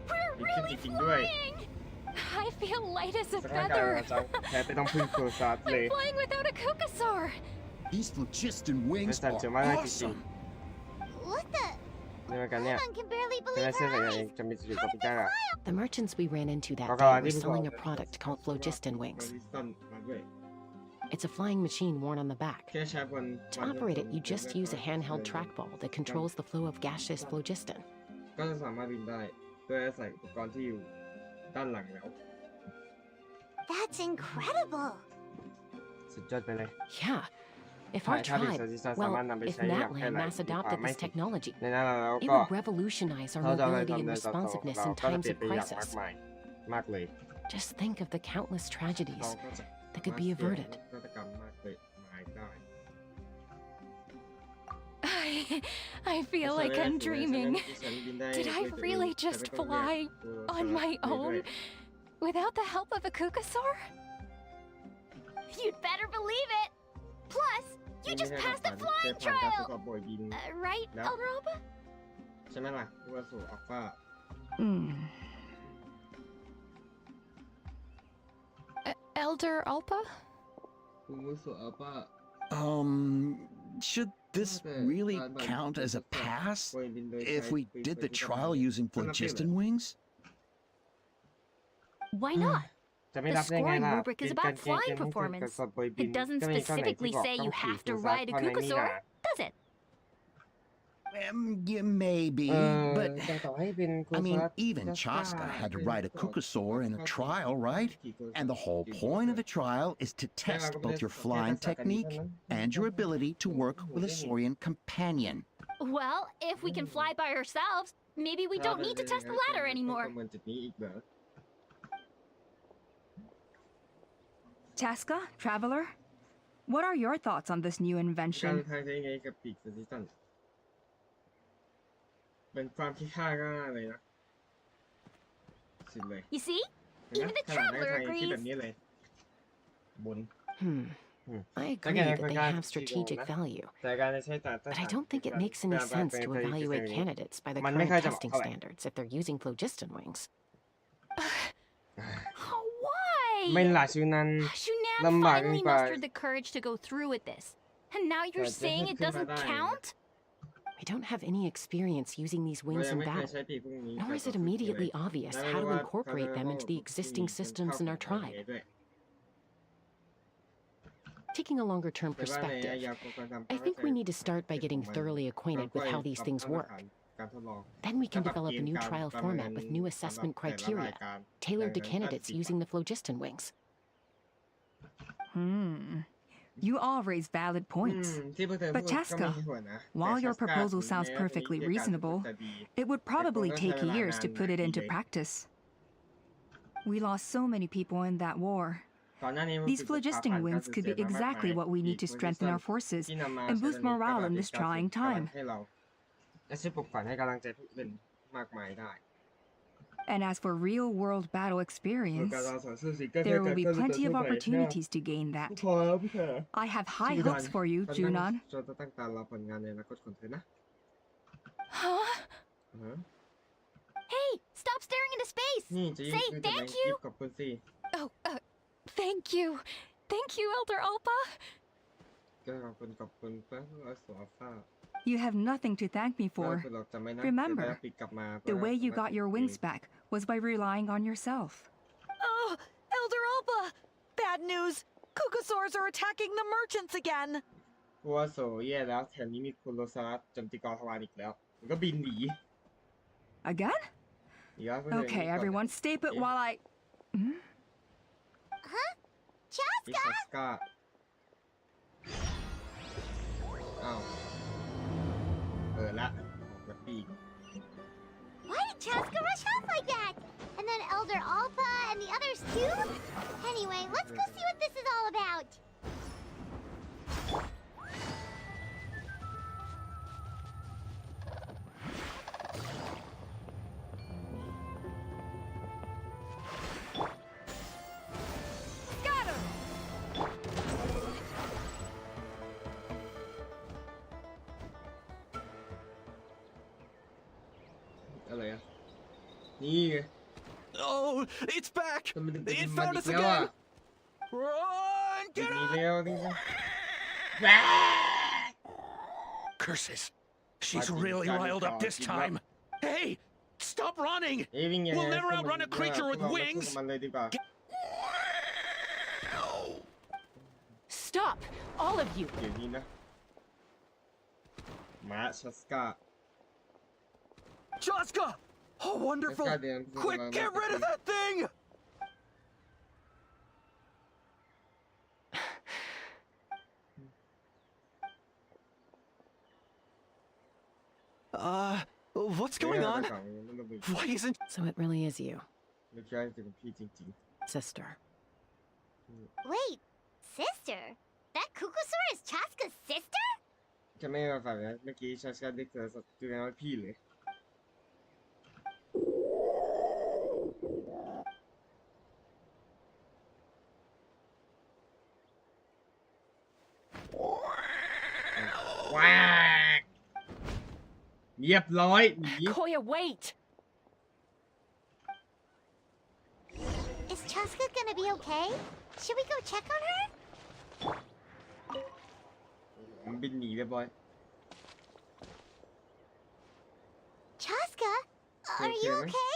We're บินขึ้นจ really ริงๆด้วย flying! I feel light as a สถานการณ์ feather. อาจจะแพ้ไปต้องพึ่งโคซาร์เลย I'm flying without a kukasaur. These phlogiston wings Listen, are to my awesome. What the? นี่มันกันเนี่ย Paimon can barely จะได้ believe เส้น her อะไร eyes. จะมีสิทธิ์กับพี่ได้อะ The merchants we ran into that Okay, day I were need to selling go. a product called phlogiston wings. โพลิสตันมาด้วย It's a flying machine worn on the back. แค่ใช้บน To operate it, you just use a handheld trackball that controls the flow of gaseous phlogiston. ก็จะสามารถบินได้โดยอาศัยอุปกรณ์ที่อยู่ด้านหลังแล้ว That's incredible. สุดยอดไปเลย Yeah. If our tribe, well, if Natli and Mass adopted this technology, ในนั้นแล้ว it ก็ would revolutionize our เราจะไป mobility ทำ and ในต่อ responsiveness เรา in ก็จะ times เปลี่ย of นไปอย่างมาก crisis. มายมากเลย Just think of the countless เขา tragedies ก็จะ that could be averted. ฆาตกรรมมากเลยมายได้ I feel like I'm dreaming. Did I really just fly on my own without the help of a kukasaur? You'd better believe it. Plus, you just passed the flying trial. Right, No. Elroba? ใช่ไหมล่ะผู้ว่าสู่อัลฟา Elder Alpa? ผู้ว่าสู่อัลฟา Should this really count as a pass if we did the trial using phlogiston wings? Why not? จะไม่ The รับได้ไง scoring ล่ะ rubric is about flying performance. It doesn't specifically say you have to ride a kukasaur, does it? Yeah, maybe, but แต่ต่อให้เป็น I mean, even Chaska had to ride a kukasaur in a trial, right? And the whole point of the trial is to test both your flying technique and your ability to work with a Saurian companion. Well, if we can fly by ourselves, maybe we don't need to test the ladder anymore. Chaska, traveler, what are your thoughts on this new การ invention? ทางได้ไงกับปีกสติตันเป็นความคิดค่าก็เลยนะสุดเลย You see? เห็นไหม Even the ขนาดได้ traveler ทางคิด agrees. แบบนี้เลยบน I agree that they have strategic value, แต่การจะใช้แต่ but I don't think it makes any sense to evaluate candidates by the Man, current may kayo testing okay. standards if they're using phlogiston wings. Why? ไม่ล่ะชูนั้น Shunan Lamang finally pa. mustered the courage to go through with this. And now you're But saying it doesn't kumbaga, count? We don't have any experience using these wings in ไม่เคย battle, ใช้ปีกพวกนี้ nor is it immediately obvious how to incorporate them into the existing systems in our tribe. Taking a longer-term perspective, I think we need to start by getting thoroughly acquainted with how these things work. Then we can develop a new trial format with new assessment criteria, tailored to candidates using the phlogiston wings. You all raise valid points. But Chaska, while your proposal sounds perfectly reasonable, it would probably take years to put it into practice. We lost so many people in that war. These phlogiston wings could be exactly what we need to strengthen our forces and boost morale in this trying time. และช่วยปลุกฝันให้กำลังใจผู้อื่นมากมายได้ And as for real-world battle experience, there will be plenty of opportunities to gain that. I have high hopes for you, Junan. เราจะตั้งตารอผลงานในอนาคตของเธอนะ Huh? Hey, stop staring into space! นี่จะยิ่ง Say คือจะไม่ thank รี you! บขอบคุณสิ Oh, thank you. Thank you, Elder Alpa. ก็ขอบคุณเพื่อนเราสวฟ้า You have nothing to thank me for. Remember, the way you got your wings back was by relying on yourself. Oh, Elder Alpa! Bad news! Kukasaurs are attacking the merchants again! ผู้ว่าโซแย่แล้วแถมนี้มีคุณโรซาร์โจมตีกองทวารอีกแล้วมันก็บินหนี Again? Okay, everyone, stay put while I... Huh? พิชั Chaska? สกาอ้าวละออกมาปีก Why did Chaska rush off like that? And then Elder Alpa and the others too? Anyway, let's go see what this is all about. นี่ไง Oh, it's back! มันเป็น It มัน found อี us กแล้วอ่ะ again! Run! จุด Get นี้ out! แล้วนี่ไง Curses. She's really riled up this time. Hey! Stop running! เอ้ยวิ่งยังไง We'll never outrun a creature with พวกเรามาสู้ wings! กับมันเลยดีกว่า Stop! All of you! เดี๋ยวนี้นะมาชัสกา Chaska! Oh, wonderful! Quick, get rid of that thing! What's going on? Why isn't... So it really is you, ไม่ใช่จะเป็นพี่จริง sister. Wait, sister? That Kukusaur is Chaska's sister? ๆจะไม่มาฝากนะเมื่อกี้ชัสกาได้เจอสัตว์ตัวน้อยพี่เลยว้าเรียบร้อยหนี Koya, wait! Is Chaska gonna be okay? Should we go check on her? มันบินหนีเรียบร้อย Chaska? Are you okay?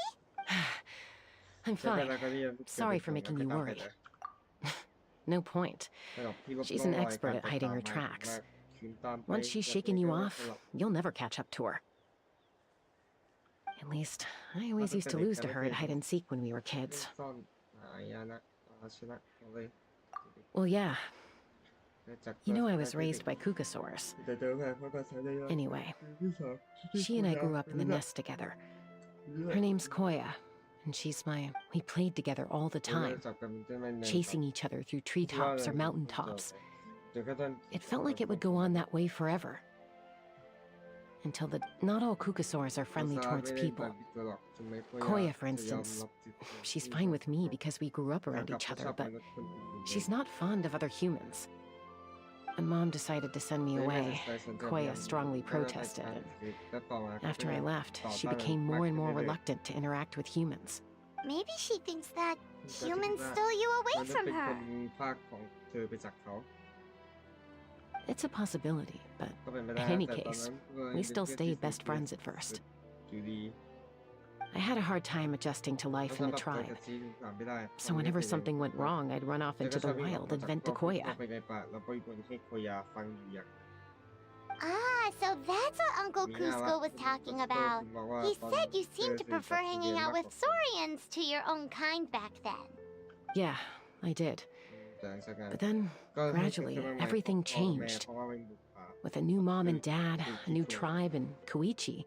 I'm fine. Sorry for making you worry. No point. She's an expert at hiding her tracks. Once she's shaken you off, you'll never catch up to her. At least, I always used to lose to her at hide and seek when we were kids. Well, yeah. You know I was raised by Kukasaurs. Anyway, she and I grew up in the nest together. Her name's Koya, and she's my... We played together all the time, chasing each other through treetops or mountaintops. It felt like it would go on that way forever. Until the... Not all Kukasaurs are friendly towards people. Koya, for instance, she's fine with me because we grew up around each other, but she's not fond of other humans. When Mom decided to send me away, Koya strongly protested, and after I left, she became more and more reluctant to interact with humans. Maybe she thinks that humans stole you away from her. It's a possibility, but in any case, we still stayed best friends at first. I had a hard time adjusting to life in the tribe, so whenever something went wrong, I'd run off into the wild and vent to Koya. Ah, so that's what Uncle Cusco was talking about. He said you seemed to prefer hanging out with Saurians to your own kind back then. Yeah, I did. But then, gradually, everything changed. With a new mom and dad, a new tribe, and Koichi.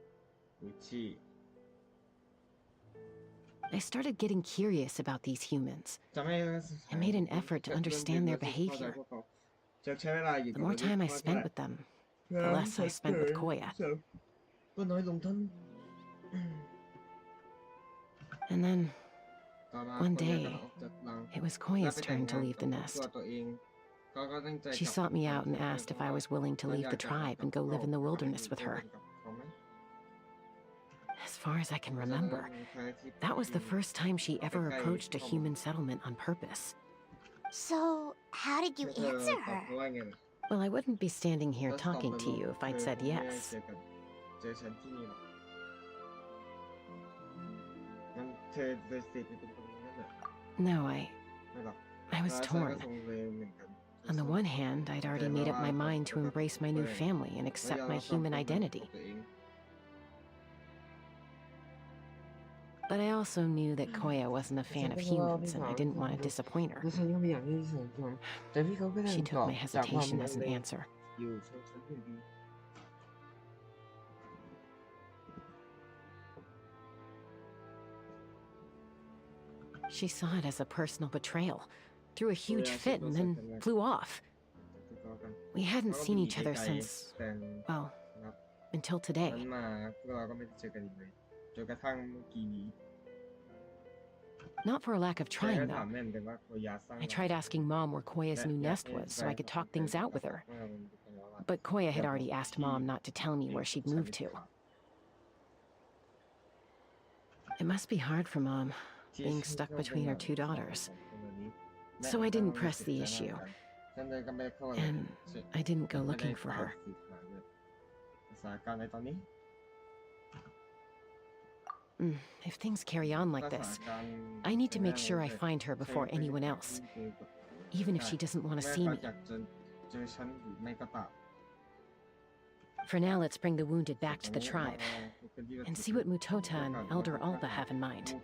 I started getting curious about these humans. I made an effort to understand their behavior. The more time I spent with them, the less I spent with Koya. And then, one day, it was Koya's turn to leave the nest. She sought me out and asked if I was willing to leave the tribe and go live in the wilderness with her. As far as I can remember, that was the first time she ever approached a human settlement on purpose. So, how did you answer her? Well, I wouldn't be standing here talking to you if I'd said yes. No, I was torn. On the one hand, I'd already made up my mind to embrace my new family and accept my human identity. But I also knew that Koya wasn't a fan of humans, and I didn't want to disappoint her. She took my hesitation as an answer. She saw it as a personal betrayal, threw a huge fit, and then flew off. We hadn't seen each other since, well, until today. Not for a lack of trying, though. I tried asking Mom where Koya's new nest was so I could talk things out with her. But Koya had already asked Mom not to tell me where she'd moved to. It must be hard for Mom, being stuck between her two daughters. So I didn't press the issue. And I didn't go looking for her. If things carry on like this, I need to make sure I find her before anyone else, even if she doesn't want to see me. For now, let's bring the wounded back to the tribe and see what Mutota and Elder Alba have in mind.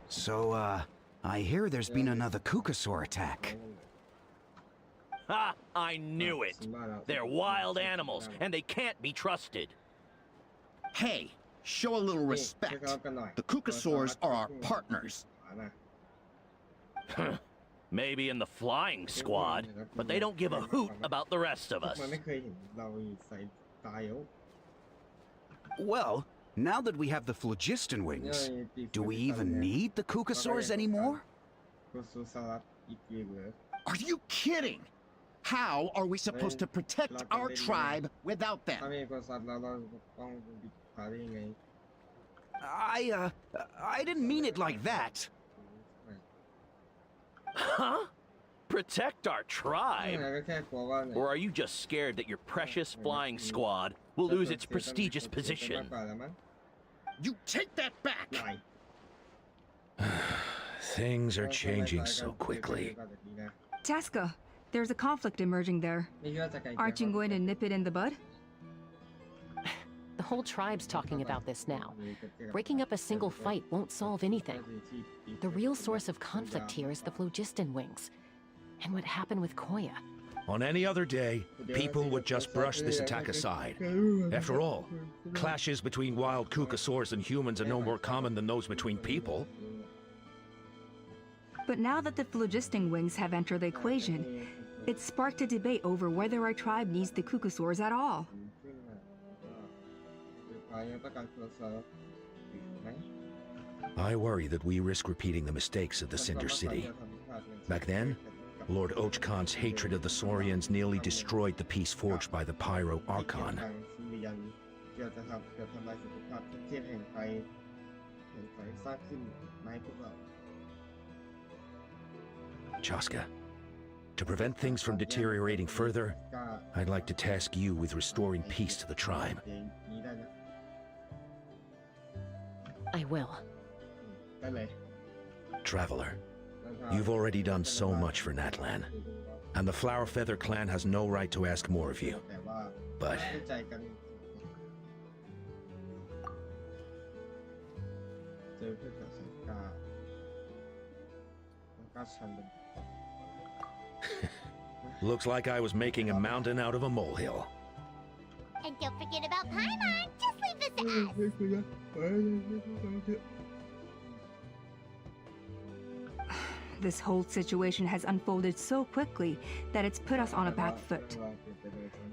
So, I hear there's been another Kukasaur attack. Ha! I knew it! They're wild animals, and they can't be trusted. Hey, show a little respect. The Kukasaurs are our partners. Maybe in the flying squad, but they don't give a hoot about the rest of us. Well, now that we have the phlogiston wings, do we even need the Kukasaurs anymore? Are you kidding? How are we supposed to protect our tribe without them? I didn't mean it like that. Huh? Protect our tribe? Or are you just scared that your precious flying squad will lose its prestigious position? You take that back! Things are changing so quickly. Taska, there's a conflict emerging there. Aren't you going to nip it in the bud? The whole tribe's talking about this now. Breaking up a single fight won't solve anything. The real source of conflict here is the phlogiston wings. And what happened with Koya. On any other day, people would just brush this attack aside. After all, clashes between wild Kukasaurs and humans are no more common than those between people. But now that the phlogiston wings have entered the equation, it's sparked a debate over whether our tribe needs the Kukasaurs at all. I worry that we risk repeating the mistakes of the Cinder City. Back then, Lord Ochkan's hatred of the Saurians nearly destroyed the peace forged by the Pyro Archon. Chaska, to prevent things from deteriorating further, I'd like to task you with restoring peace to the tribe. I will. Traveler, you've already done so much for Natlan, and the Flower Feather clan has no right to ask more of you. But looks like I was making a mountain out of a molehill. And don't forget about Paimon. Just leave this to us. This whole situation has unfolded so quickly that it's put us on a back foot.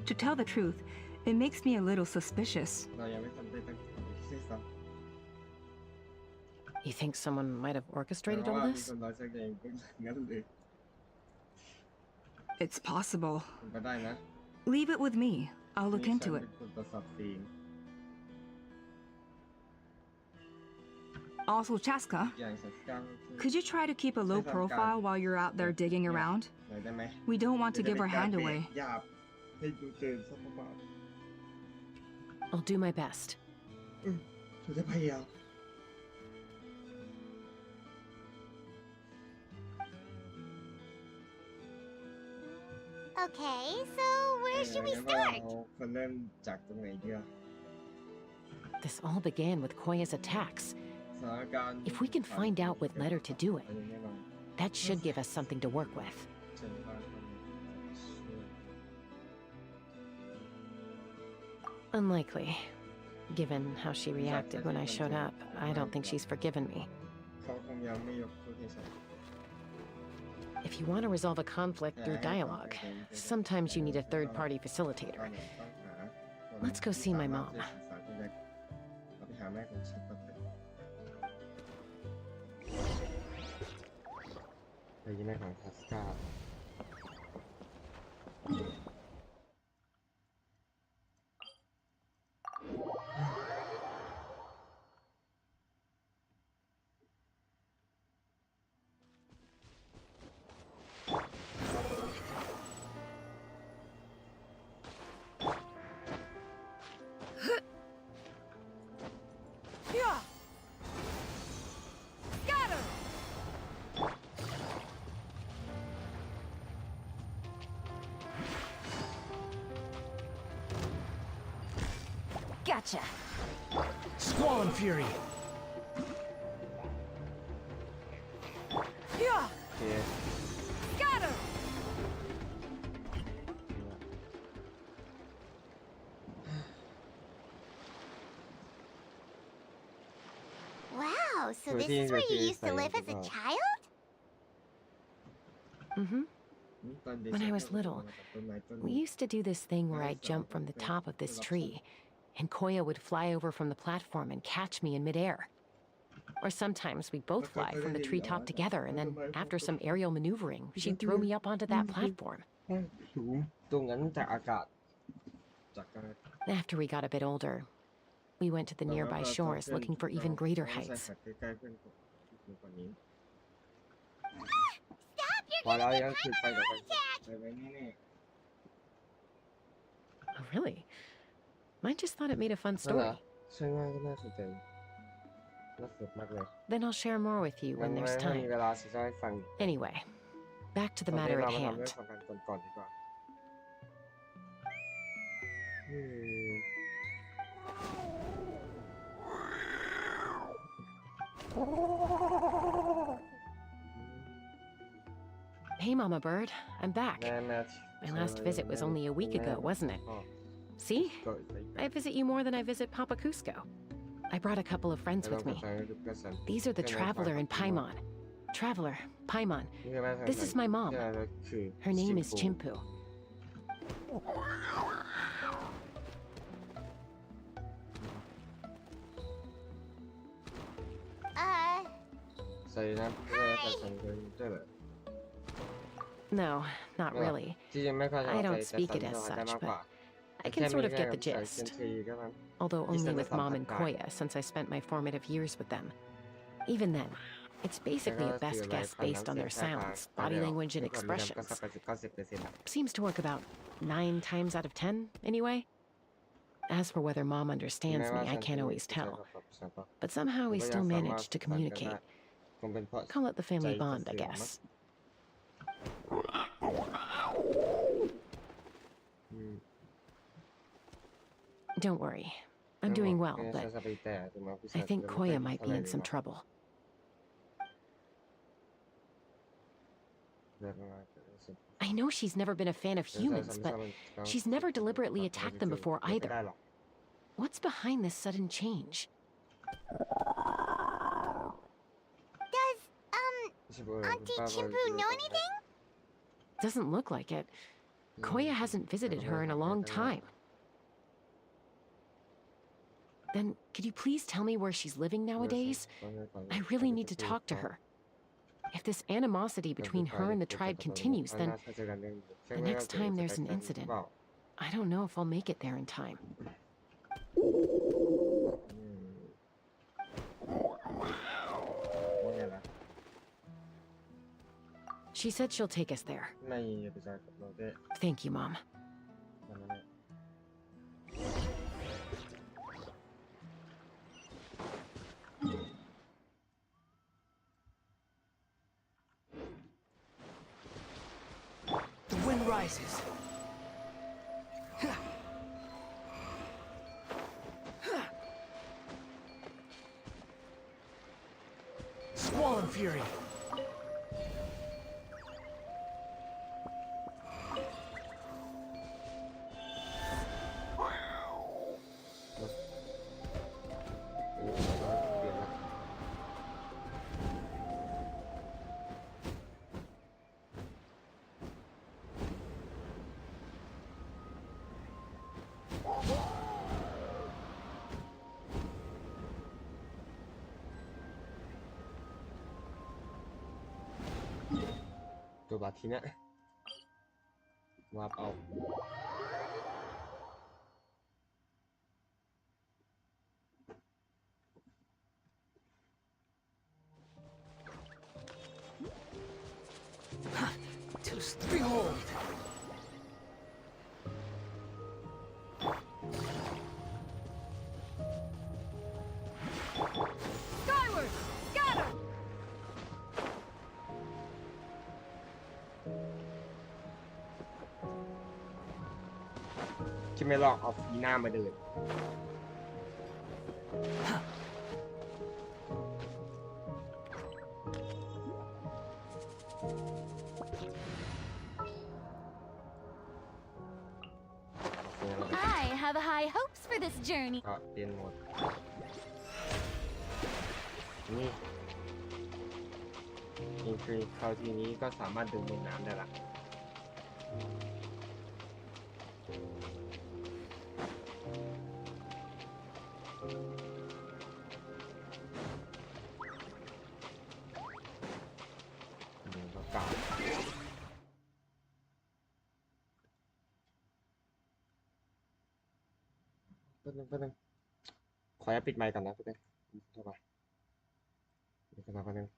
To tell the truth, it makes me a little suspicious. You think someone might have orchestrated all this? It's possible. Leave it with me. I'll look into it. Also, Chaska, could you try to keep a low profile while you're out there digging around? We don't want to give our hand away. I'll do my best. Okay, so where should we start? This all began with Koya's attacks. If we can find out what led her to do it, that should give us something to work with. Unlikely. Given how she reacted when I showed up, I don't think she's forgiven me. If you want to resolve a conflict through dialogue, sometimes you need a third-party facilitator. Let's go see my mom. Gotcha. Squall and Fury. Yeah. Got him. Wow, so this is where you used to live as a child? Mm-hmm. When I was little, we used to do this thing where I'd jump from the top of this tree, and Koya would fly over from the platform and catch me in midair. Or sometimes we'd both fly from the treetop together, and then after some aerial maneuvering, she'd throw me up onto that platform. After we got a bit older, we went to the nearby shores looking for even greater heights. Stop! You're gonna get a heart attack! Oh, really? I just thought it made a fun story. Then I'll share more with you when there's time. Anyway, back to the matter at hand. Hey, Mama Bird, I'm back. My last visit was only a week ago, wasn't it? See? I visit you more than I visit Papa Cusco. I brought a couple of friends with me. These are the Traveler and Paimon. Traveler, Paimon. This is my mom. Her name is Chimpu. No, not really. I don't speak it as such, but I can sort of get the gist. Although only with Mom and Koya, since I spent my formative years with them. Even then, it's basically a best guess based on their sounds, body language, and expressions. Seems to work about 9 times out of 10, anyway. As for whether Mom understands me, I can't always tell. But somehow we still manage to communicate. Call it the family bond, I guess. Don't worry. I'm doing well, but I think Koya might be in some trouble. I know she's never been a fan of humans, but she's never deliberately attacked them before either. What's behind this sudden change? Does, Auntie Chimpu know anything? Doesn't look like it. Koya hasn't visited her in a long time. Then, could you please tell me where she's living nowadays? I really need to talk to her. If this animosity between her and the tribe continues, then the next time there's an incident, I don't know if I'll make it there in time. She said she'll take us there. ไม่ไปจอยกับเราด้วย Thank you, Mom. นั่นแหละ The wind rises. Squall and fury.ตัวบาทีเนี้ย วาร์ปเอา Behold! Skyward! Scatter! คิดไม่ลอกเอาฟีหน้ามาเดิน I have high hopes for this journey. ก็เปลี่ยนโหมด นี่นี่คือเข้าทีนี้ก็สามารถเดินบนน้ำได้ละ ก็กล่าวแป๊บนึงขออนุญาตปิดไมค์ก่อนนะแป๊บนึงโทรมาเดี๋ยวแป๊บนึง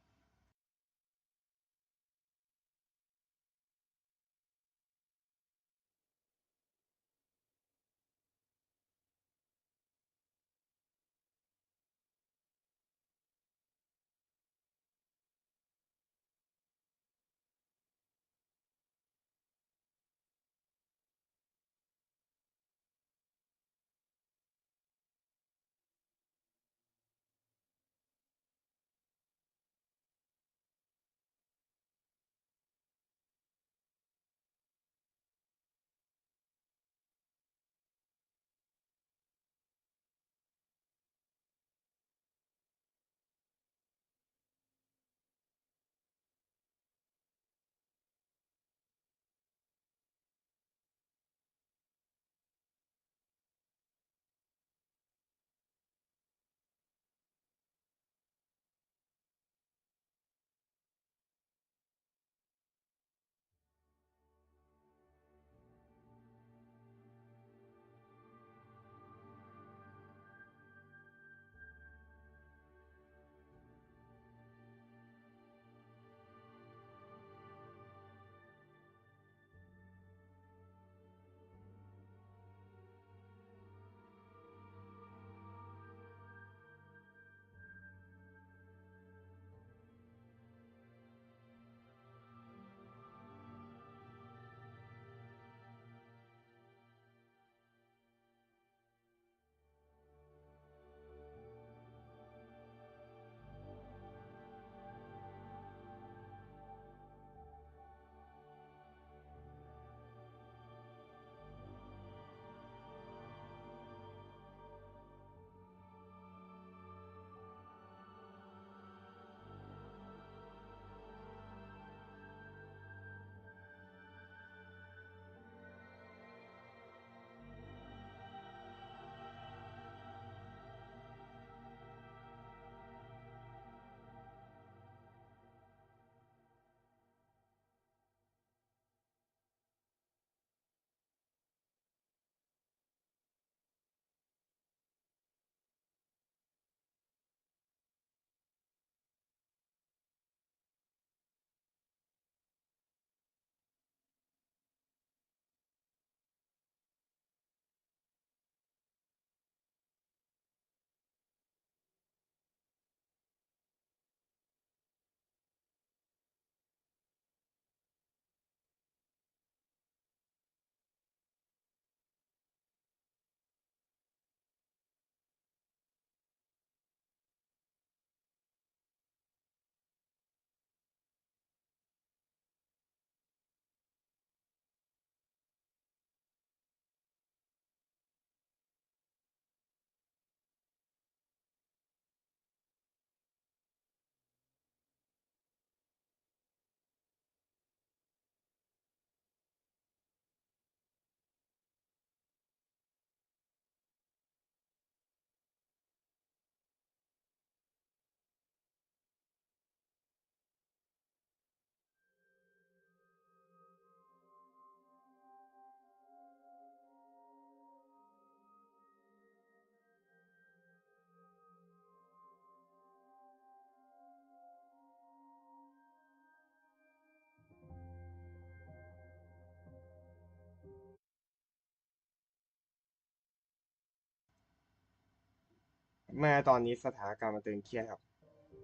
แม่ตอนนี้สถานการณ์มันตึงเครียดครับ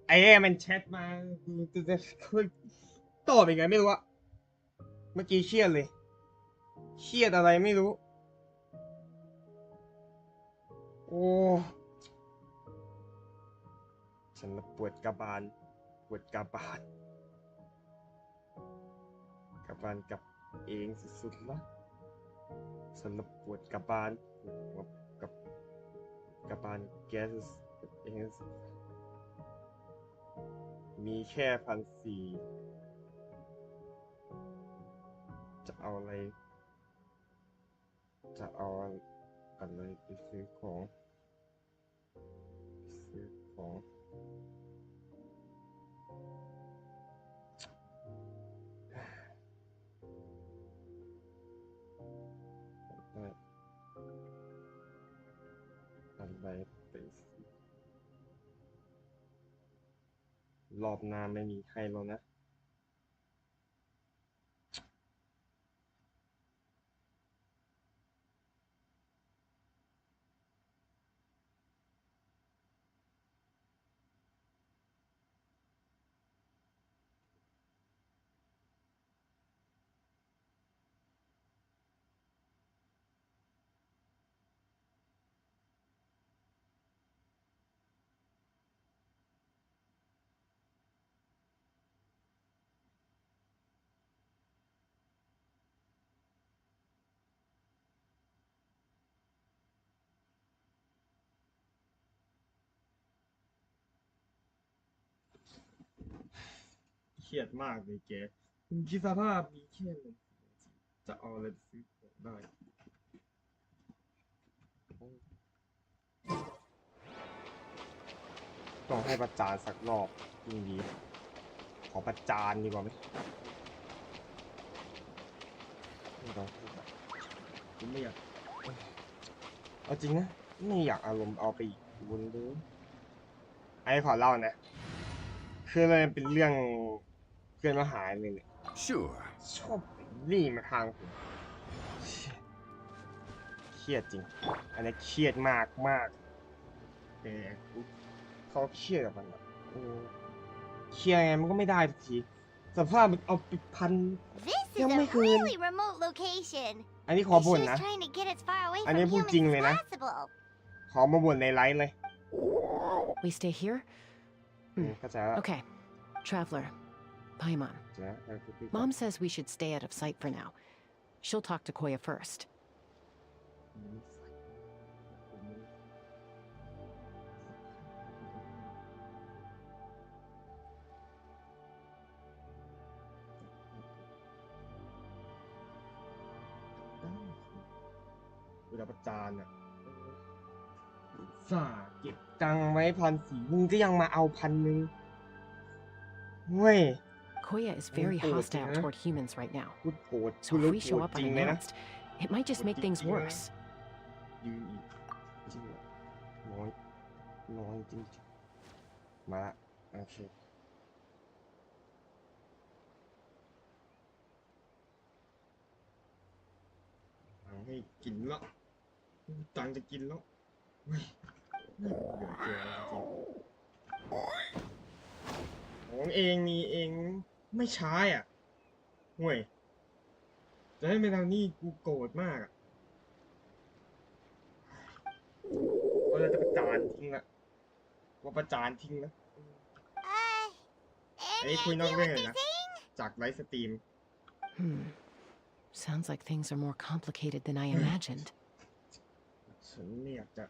ไอ้มันแชทมาจะตอบยังไงไม่รู้อะเมื่อกี้เครียดเลยเครียดอะไรไม่รู้โอ้ฉันปวดกระบาลกับเองสุดๆละฉันปวดกระบาลกับกระบาลแกสเองมีแค่1,400จะเอาอะไรไปซื้อของอะไรไปซื้อรอบหน้าไม่มีให้แล้วนะเครียดมากเลยแกคุณคิดสภาพมีแค่1,400จะเอาอะไรไปซื้อของได้ต้องให้ประจานสักรอบยิ่งดีขอประจานดีกว่าไหมไม่ต้องพูดแบบผมไม่อยากเอาจริงนะไม่อยากอารมณ์เอาไปวนเลยไอ้ขอเล่านะคือเลยเป็นเรื่องเพื่อนมาหาเลยเนี่ย Sure. ชอบรีมาทางผมเครียดจริงอันนี้เครียดมากแต่เขาเครียดกับมันแบบเครียดไงมันก็ไม่ได้ทุกทีสภาพมันเอาไปพัน This is a really remote location. อันนี้ขอบ่น She's นะ trying to get as far away อัน from นี้พูดจริง humans เลย as นะ possible. ขอมาบ่นในไลฟ์เลย We stay here? เข้าใจแล้ว Okay. Traveler. Paimon. Mom says we should stay out of sight for now. She'll talk to Koya first. เวลาประจานอ่ะเก็บตังค์ไว้1,400มึงก็ยังมาเอา1,000เว้ย Koya is very hostile toward humans right now. พูดโกรธ So if we show up unannounced, it might just make things worse. ยืนอีกจริงน้อยจริงมาละโอเคเอาให้กินแล้วตังจะกินแล้วเฮ้ยเหลือเกินจริงของเองมีเองไม่ใช้อ่ะห่วยจะให้เป็นทางนี้กูโกรธมากอ่ะเราจะประจานทิ้งละว่าประจานทิ้งนะไอ้คุยนอกเรื่องเลยนะจากไลฟ์สตรีม Sounds like things are more complicated than I imagined. ฉันไม่อยากจะ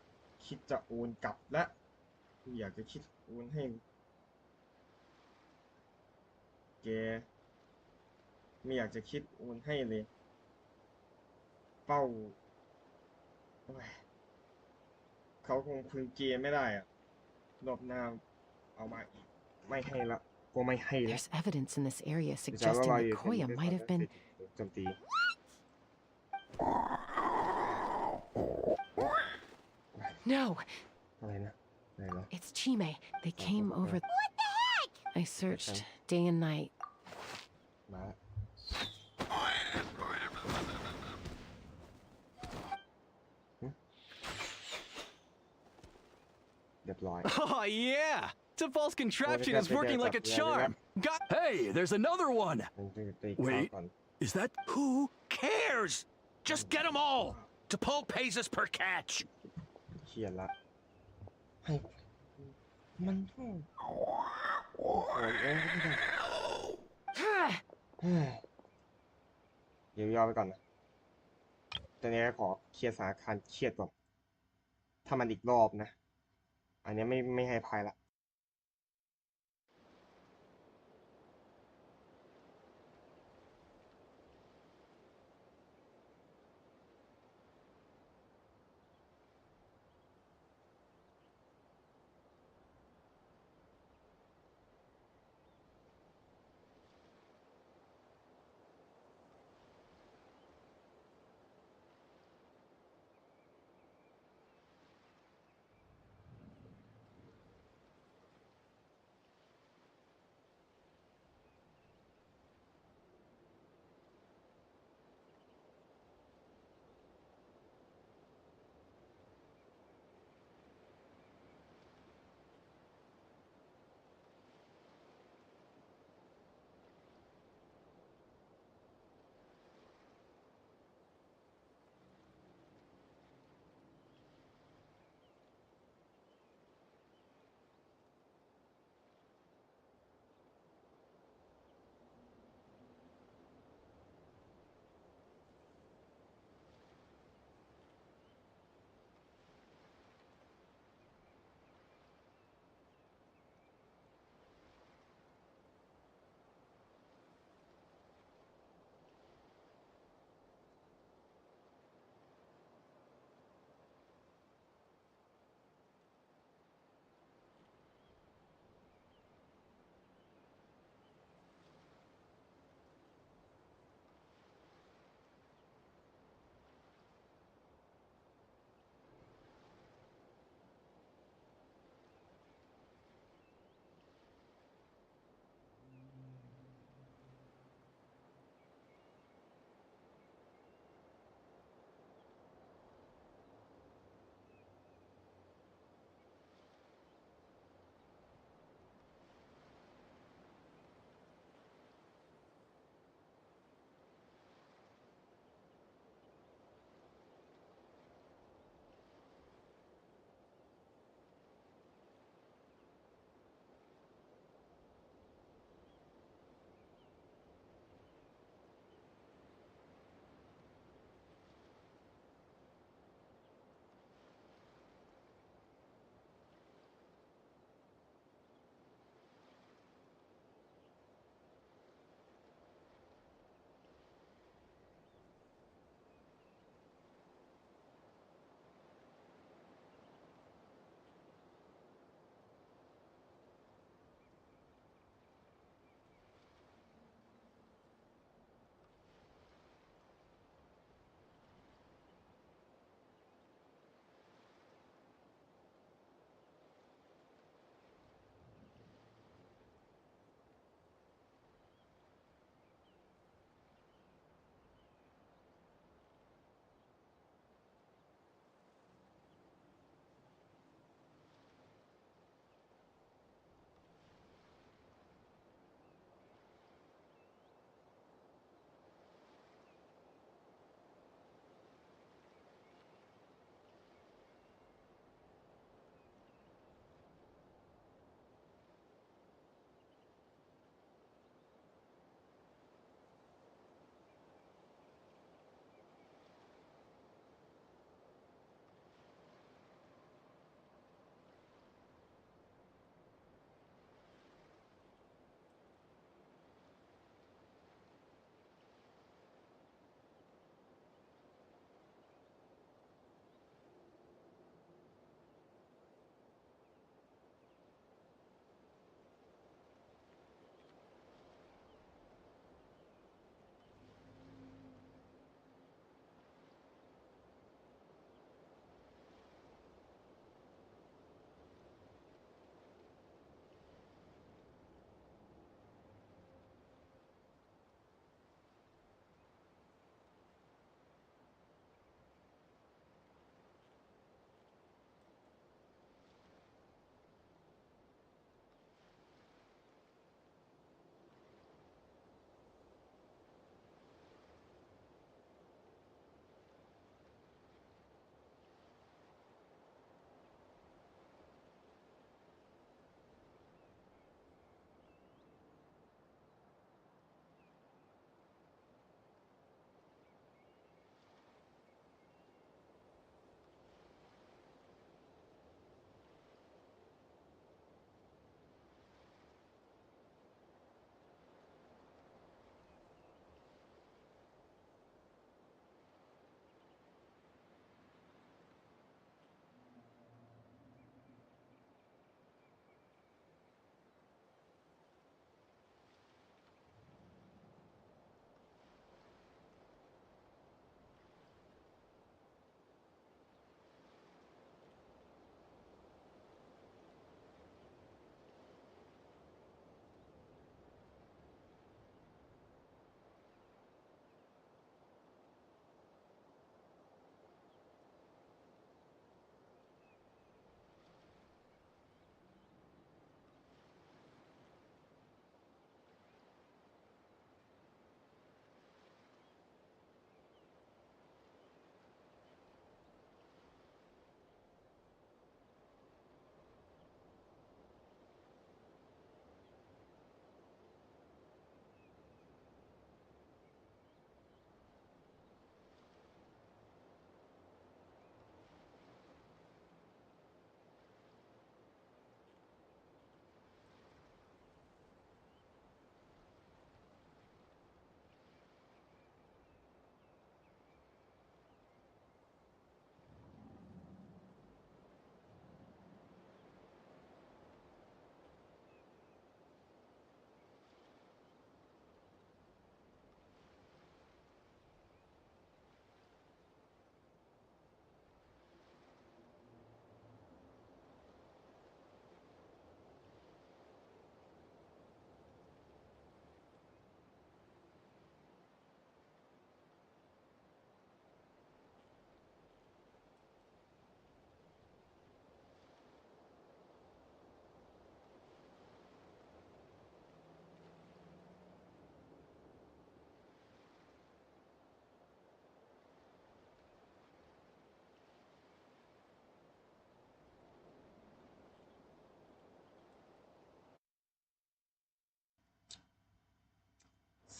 คิดจะโอนกลับและไม่อยากจะคิดโอนให้แกไม่อยากจะคิดโอนให้เลยเป้าเขาคงพึงเกไม่ได้อะรอบหน้าเอามาอีกไม่ให้ละก็ไม่ให้ละ There's evidence in this area suggesting that Koya might have been. โจมตี No. อะไรนะอะไรนะ It's Chime. They came over. What the heck? I searched day and night. มาเดี๋ยว Oh, yeah. It's a false contraption. It's working like a charm. Hey, there's another one. Wait, is that... Who cares? Just get them all. To pull pesos per catch. เขียนละให้มันต้องโอ้ยเดี๋ยวยอมไปก่อนนะตอนนี้ขอเคลียร์สถานการณ์เครียดก่อนถ้ามันอีกรอบนะอันนี้ไม่ให้พายละ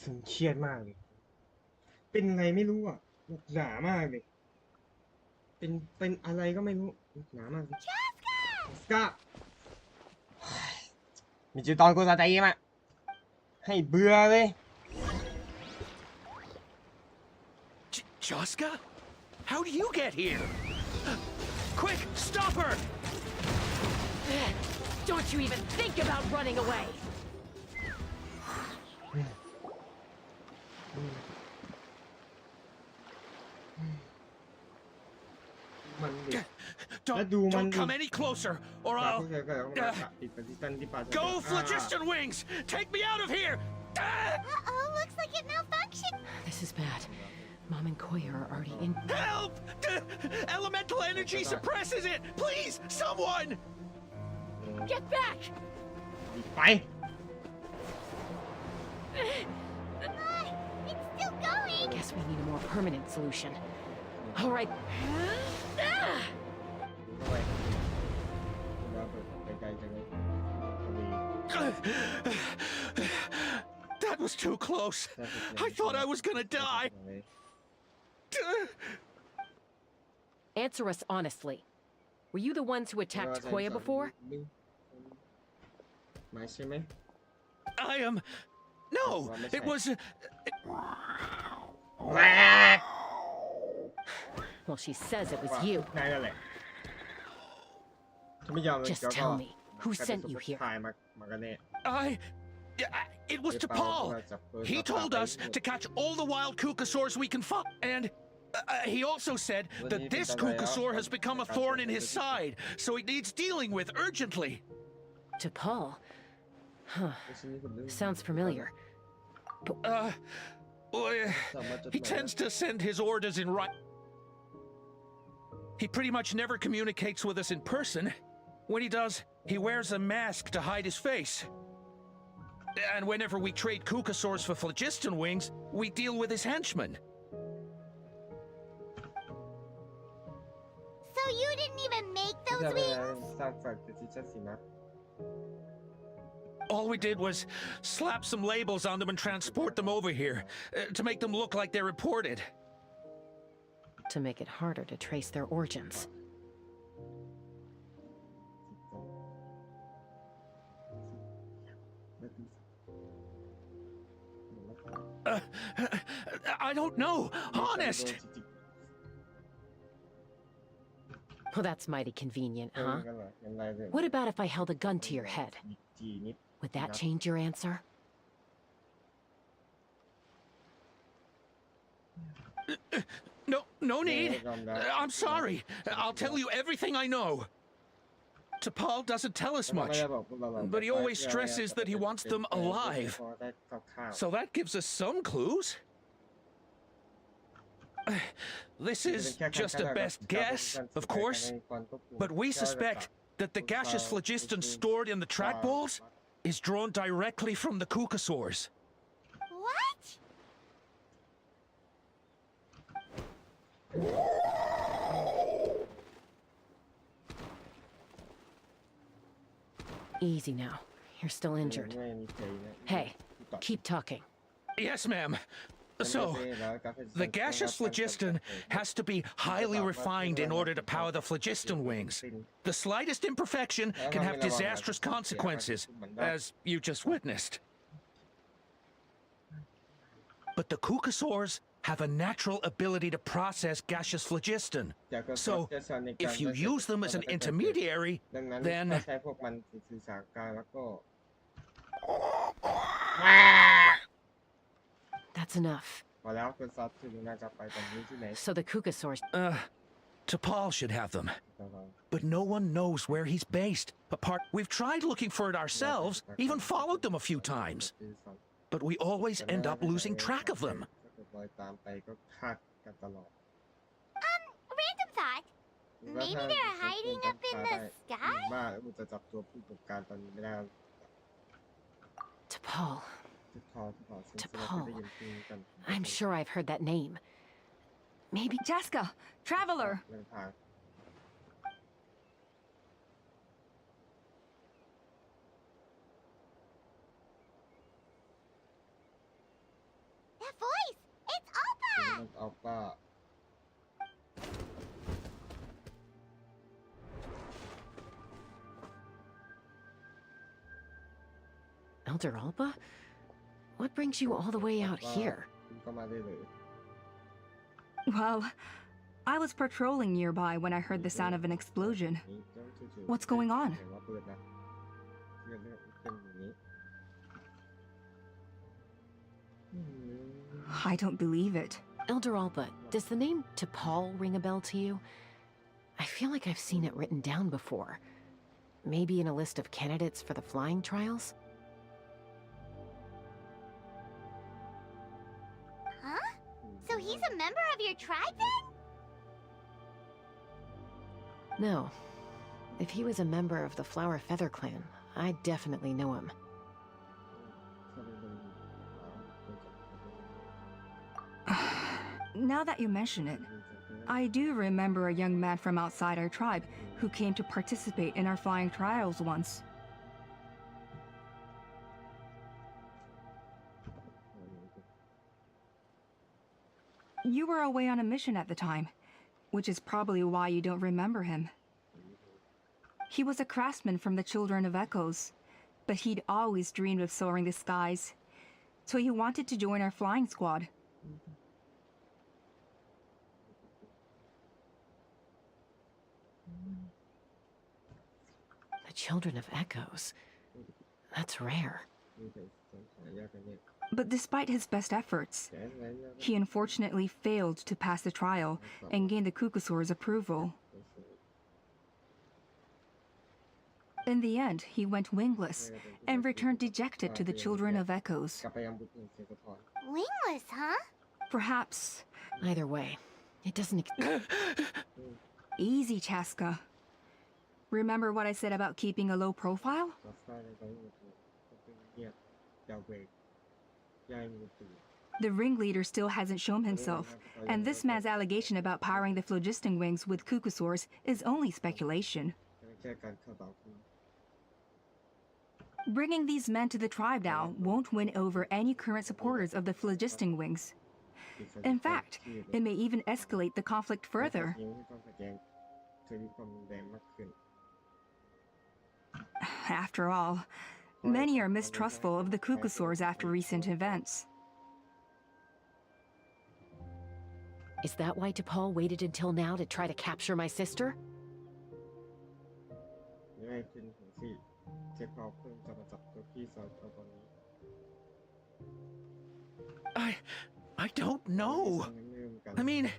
ฉันเครียดมากเลยเป็นไงไม่รู้อ่ะหนามากเลยเป็นอะไรก็ไม่รู้หนามากเลยก็มีจุดตอนกูสตรีมอ่ะให้เบื่อเลย Joska? How do you get here? Quick, stop her! Don't you even think about running away! Don't come any closer, or I'll... Go, Phlogiston Wings! Take me out of here! Uh-oh, looks like it malfunctioned. This is bad. Mom and Koya are already in. Help! Elemental energy suppresses it! Please, someone! Get back! ไป It's still going. Guess we need a more permanent solution. All right. That was too close. I thought I was gonna die. Answer us honestly. Were you the ones who attacked Koya before? I am... No, it was... Well, she says it was you. Just tell me, who sent you here? It was T'Pol. He told us to catch all the wild Kukasaurs we can find, and he also said that this Kukasaur has become a thorn in his side, so he needs dealing with urgently. T'Pol? Huh. Sounds familiar. He tends to send his orders in writing. He pretty much never communicates with us in person. When he does, he wears a mask to hide his face. And whenever we trade Kukasaurs for Phlogiston Wings, we deal with his henchmen. So you didn't even make those wings? All we did was slap some labels on them and transport them over here, to make them look like they're imported. To make it harder to trace their origins. I don't know, honest! Well, that's mighty convenient, huh? What about if I held a gun to your head? Would that change your answer? No need. I'm sorry. I'll tell you everything I know. T'Pol doesn't tell us much, but he always stresses that he wants them alive. So that gives us some clues. This is just a best guess, of course, but we suspect that the gaseous phlogiston stored in the track balls is drawn directly from the Kukasaurs. What? Easy now. You're still injured. Hey, keep talking. Yes, ma'am. So, the gaseous phlogiston has to be highly refined in order to power the phlogiston wings. The slightest imperfection can have disastrous consequences, as you just witnessed. But the Kukasaurs have a natural ability to process gaseous phlogiston. So, if you use them as an intermediary, then... That's enough. So the Kukasaurs... T'Pol should have them. But no one knows where he's based. We've tried looking for it ourselves, even followed them a few times. But we always end up losing track of them. Random thought. Maybe they're hiding up in the sky? T'Pol. T'Pol. I'm sure I've heard that name. Maybe... Jessica! Traveler! อัลป้า Elder Alba? What brings you all the way out here? ก็มาได้เลย Well, I was patrolling nearby when I heard the sound of an explosion. What's going on? I don't believe it. Elder Alba, does the name T'Pol ring a bell to you? I feel like I've seen it written down before. Maybe in a list of candidates for the flying trials? Huh? So he's a member of your tribe then? No. If he was a member of the Flower Feather clan, I'd definitely know him. Now that you mention it, I do remember a young man from outside our tribe who came to participate in our flying trials once. You were away on a mission at the time, which is probably why you don't remember him. He was a craftsman from the Children of Echoes, but he'd always dreamed of soaring the skies, so he wanted to join our flying squad. The Children of Echoes. That's rare. But despite his best efforts, he unfortunately failed to pass the trial and gain the Kukusaur's approval. In the end, he went wingless and returned dejected to the Children of Echoes. Wingless, huh? Perhaps... Either way, it doesn't... Easy, Chaska. Remember what I said about keeping a low profile? The ringleader still hasn't shown himself, and this man's allegation about powering the phlogiston wings with Kukusaurs is only speculation. Bringing these men to the tribe now won't win over any current supporters of the phlogiston wings. In fact, it may even escalate the conflict further. After all, many are mistrustful of the Kukusaurs after recent events. Is that why T'Pol waited until now to try to capture my sister? I don't know. I mean,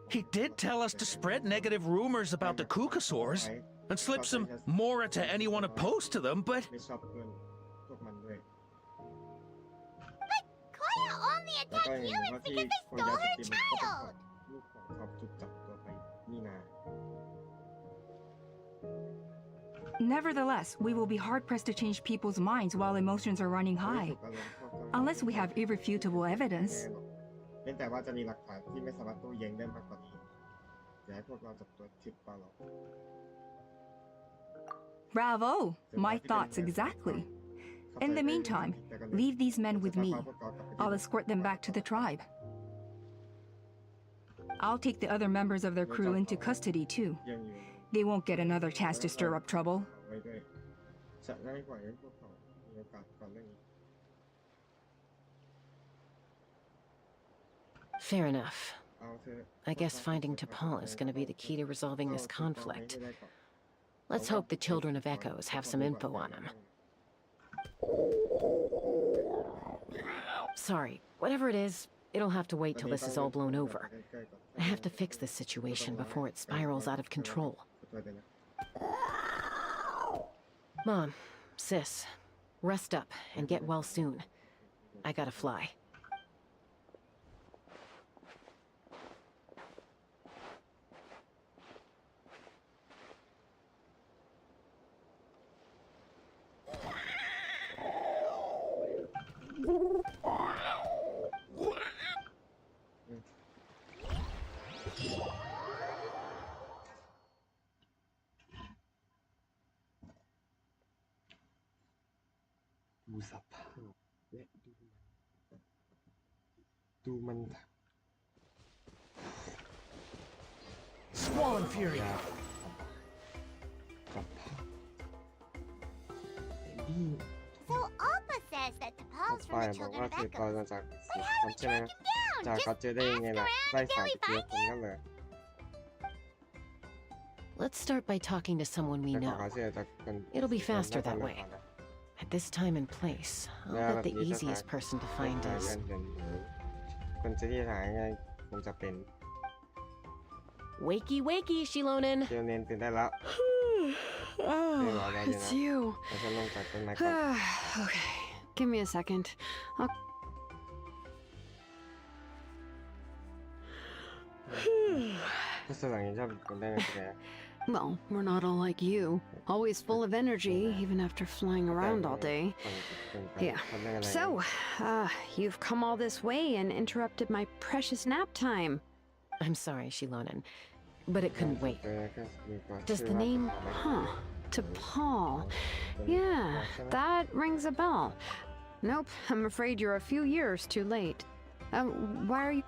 he did tell us to spread negative rumors about the Kukusaurs and slip some Mora to anyone opposed to them, but... Koya only attacked humans because they stole her child! Nevertheless, we will be hard-pressed to change people's minds while emotions are running high, unless we have irrefutable evidence. Bravo! My thoughts exactly. In the meantime, leave these men with me. I'll escort them back to the tribe. I'll take the other members of their crew into custody too. They won't get another chance to stir up trouble. Fair enough. I guess finding T'Pol is going to be the key to resolving this conflict. Let's hope the Children of Echoes have some info on him. Sorry, whatever it is, it'll have to wait till this is all blown over. I have to fix this situation before it spirals out of control. Mom, sis, rest up and get well soon. I gotta fly. Squall and Fury. So Alpha says that T'Pol's from the Children of Echoes. But how do we track him down? Just ask around until we find him? Let's start by talking to someone we know. It'll be faster that way. At this time and place, I'll bet the easiest person to find is... Wakey, wakey, Shilonen. Oh, it's you. Okay, give me a second. Well, we're not all like you. Always full of energy, even after flying around all day. Yeah. So, you've come all this way and interrupted my precious nap time. I'm sorry, Shilonen, but it couldn't wait. Does the name... T'Pol. Yeah, that rings a bell. Nope, I'm afraid you're a few years too late. Why are you...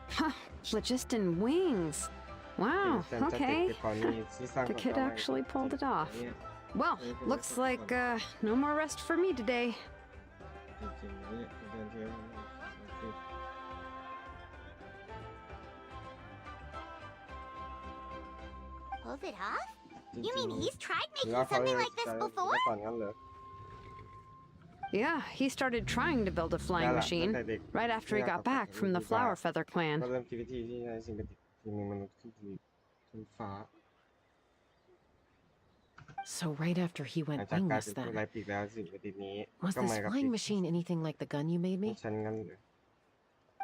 Huh, phlogiston wings. Wow, okay. The kid actually pulled it off. Well, looks like no more rest for me today. Pulls it off? You mean he's tried making something like this before? Yeah, he started trying to build a flying machine right after he got back from the Flower Feather clan. So right after he went wingless then. Was this flying machine anything like the gun you made me?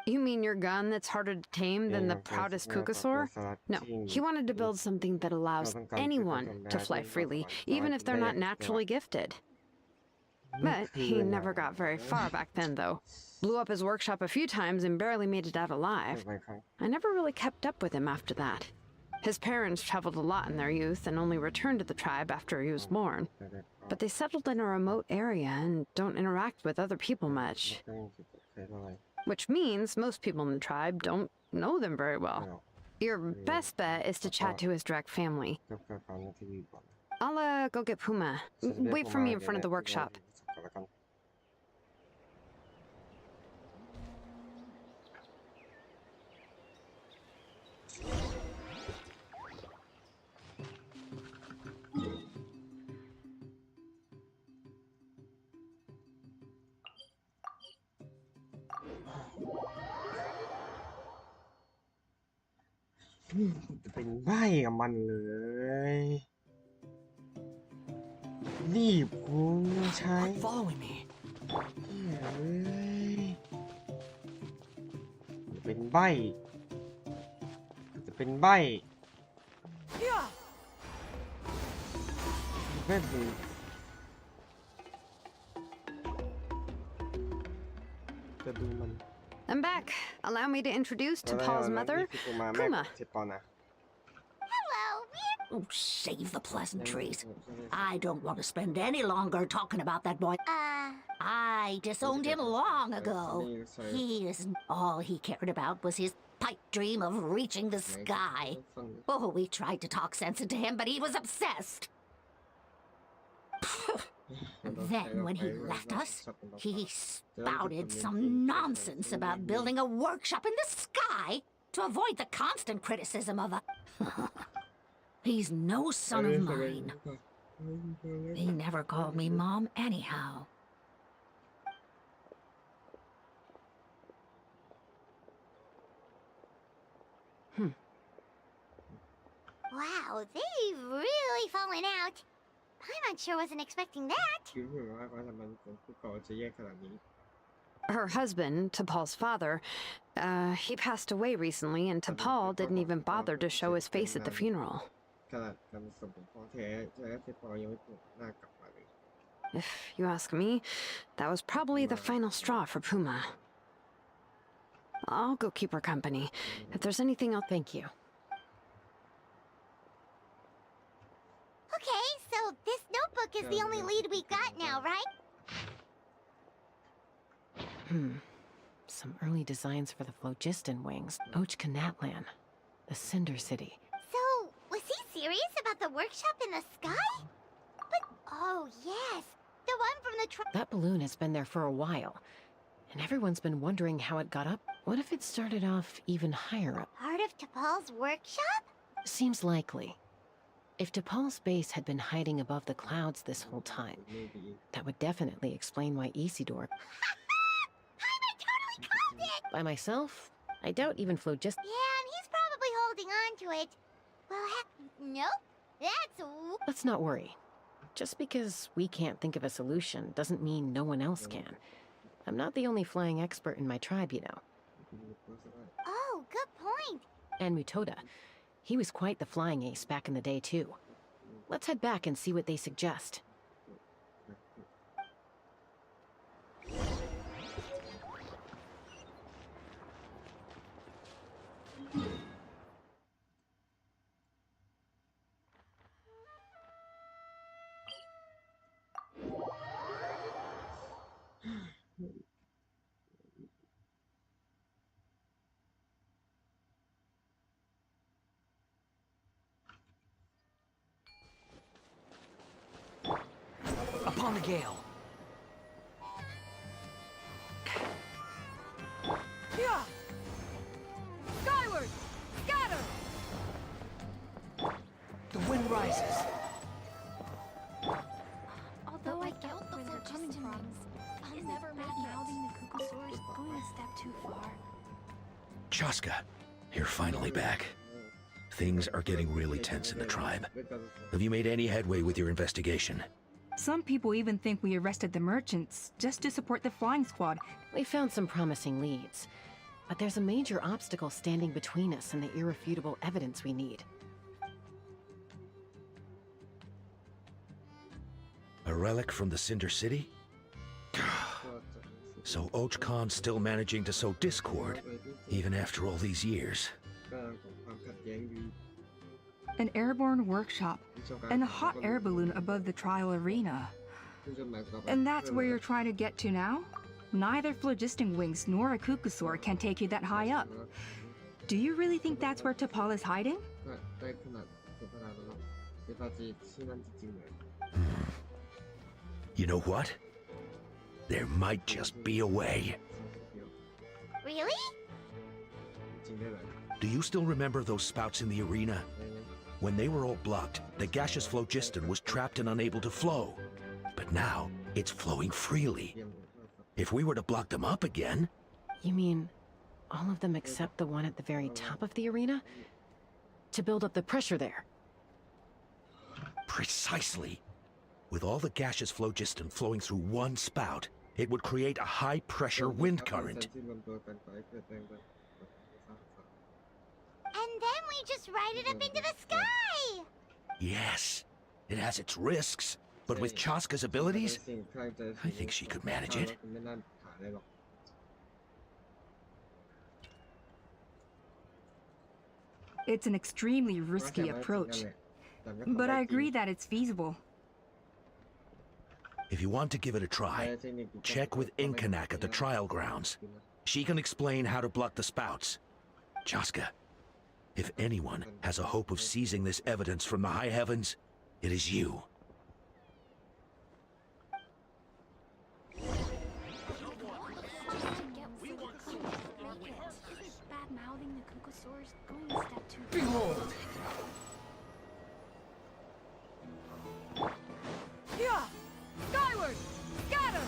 You mean your gun that's harder to tame than the proudest Kukasaur? No, he wanted to build something that allows anyone to fly freely, even if they're not naturally gifted. But he never got very far back then, though. Blew up his workshop a few times and barely made it out alive. I never really kept up with him after that. His parents traveled a lot in their youth and only returned to the tribe after he was born. But they settled in a remote area and don't interact with other people much. Which means most people in the tribe don't know them very well. Your best bet is to chat to his direct family. I'll go get Puma. Wait for me in front of the workshop.เป็นใบ้กับมันเลย รีบกูใช้ Following me. เป็นใบ้จะเป็นใบ้แม่ดูจะดูมัน I'm back. Allow me to introduce T'Pol's mother, Puma. Hello, Oh, save the pleasantries. I don't want to spend any longer talking about that boy. I disowned him long ago. All he cared about was his pipe dream of reaching the sky. Oh, we tried to talk sense into him, but he was obsessed. Then, when he left us, he spouted some nonsense about building a workshop in the sky to avoid the constant criticism of a... He's no son of mine. He never called me Mom anyhow. Wow, they've really fallen out. Paimon sure wasn't expecting that. Her husband, T'Pol's father, he passed away recently, and T'Pol didn't even bother to show his face at the funeral. If you ask me, that was probably the final straw for Puma. I'll go keep her company. If there's anything else, thank you. Okay, so this notebook is the only lead we got now, right? Some early designs for the phlogiston wings. Ochkanatlan, the Cinder City. So, was he serious about the workshop in the sky? But, oh yes, the one from the That balloon has been there for a while, and everyone's been wondering how it got up. What if it started off even higher up? part of T'Pol's workshop? Seems likely. If T'Pol's base had been hiding above the clouds this whole time, that would definitely explain why Isidore... I totally called it! By myself, I doubt even Phlogiston... Yeah, and he's probably holding on to it. Well, heck, nope. That's... Let's not worry. Just because we can't think of a solution doesn't mean no one else can. I'm not the only flying expert in my tribe, you know. Oh, good point. And Mutoda. He was quite the flying ace back in the day, too. Let's head back and see what they suggest. Upon the gale. Yeah! Skyward! Scatter! The wind rises. Although I doubt where they're coming from, I'll never make mouthing the Kukusaurus going a step too far. Chaska, you're finally back. Things are getting really tense in the tribe. Have you made any headway with your investigation? Some people even think we arrested the merchants just to support the flying squad. We found some promising leads, but there's a major obstacle standing between us and the irrefutable evidence we need. A relic from the Cinder City? So Ochkan's still managing to sow discord, even after all these years. An airborne workshop and a hot air balloon above the trial arena. And that's where you're trying to get to now? Neither phlogiston wings nor a Kukusaur can take you that high up. Do you really think that's where T'Pol is hiding? You know what? There might just be a way. Really? Do you still remember those spouts in the arena? When they were all blocked, the gaseous phlogiston was trapped and unable to flow. But now, it's flowing freely. If we were to block them up again... You mean all of them except the one at the very top of the arena? To build up the pressure there? Precisely. With all the gaseous phlogiston flowing through one spout, it would create a high-pressure wind current. And then we just ride it up into the sky! Yes, it has its risks, but with Chaska's abilities, I think she could manage it. It's an extremely risky approach, but I agree that it's feasible. If you want to give it a try, check with Inkanak at the trial grounds. She can explain how to block the spouts. Chaska, if anyone has a hope of seizing this evidence from the high heavens, it is you. Behold! Yeah! Skyward! Scatter!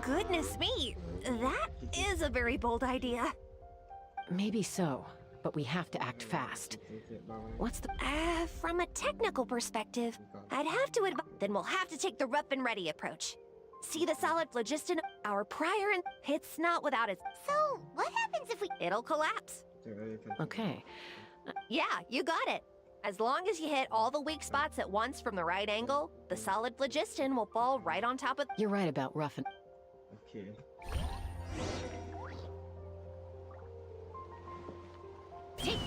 Goodness me, that is a very bold idea. Maybe so, but we have to act fast. What's the... From a technical perspective, I'd have to advise... Then we'll have to take the rough and ready approach. See the solid phlogiston? Our prior and... It's not without its... So, what happens if we... It'll collapse. Okay. Yeah, you got it. As long as you hit all the weak spots at once from the right angle, the solid phlogiston will fall right on top of... You're right about rough and... Okay. Take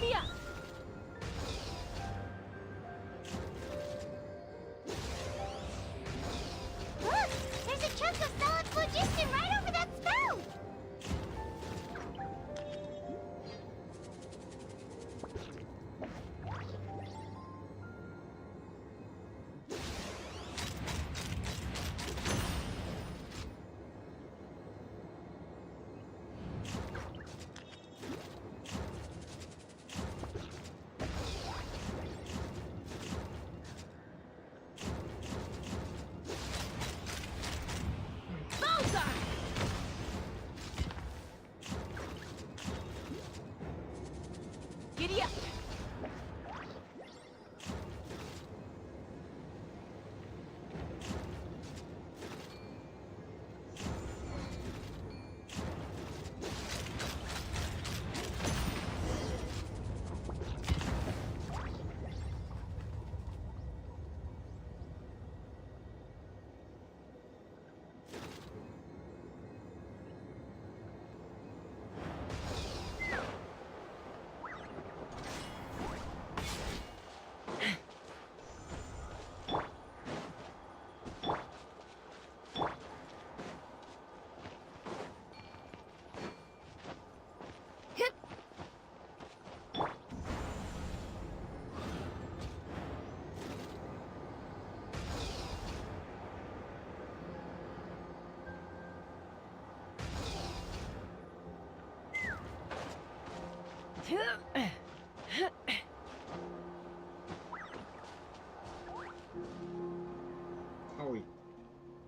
Giddy up!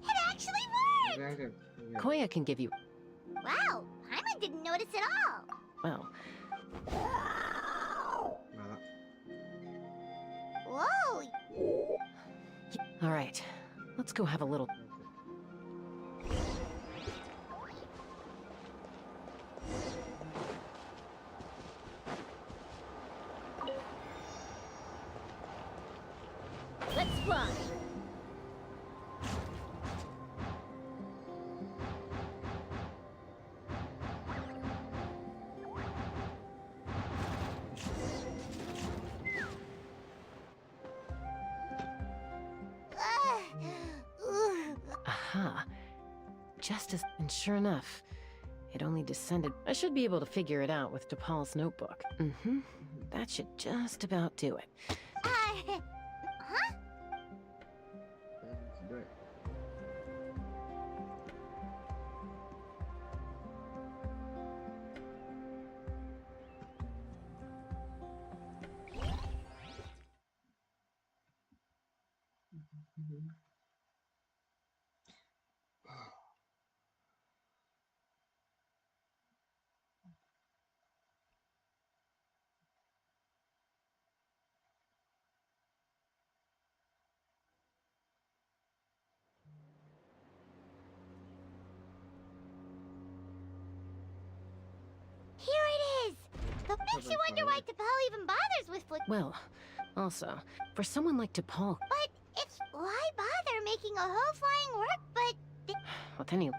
It actually worked! Koya can give you... Wow, Paimon didn't notice at all. Well... Whoa! Alright, let's go have a little... Let's fly. Aha. Just as... And sure enough, it only descended... I should be able to figure it out with DePaul's notebook. Mm-hmm. That should just about do it. Huh? Here it is! What makes you wonder why DePaul even bothers with Well, also, for someone like DePaul... But it's... Why bother making a whole flying work, but... Well, then he...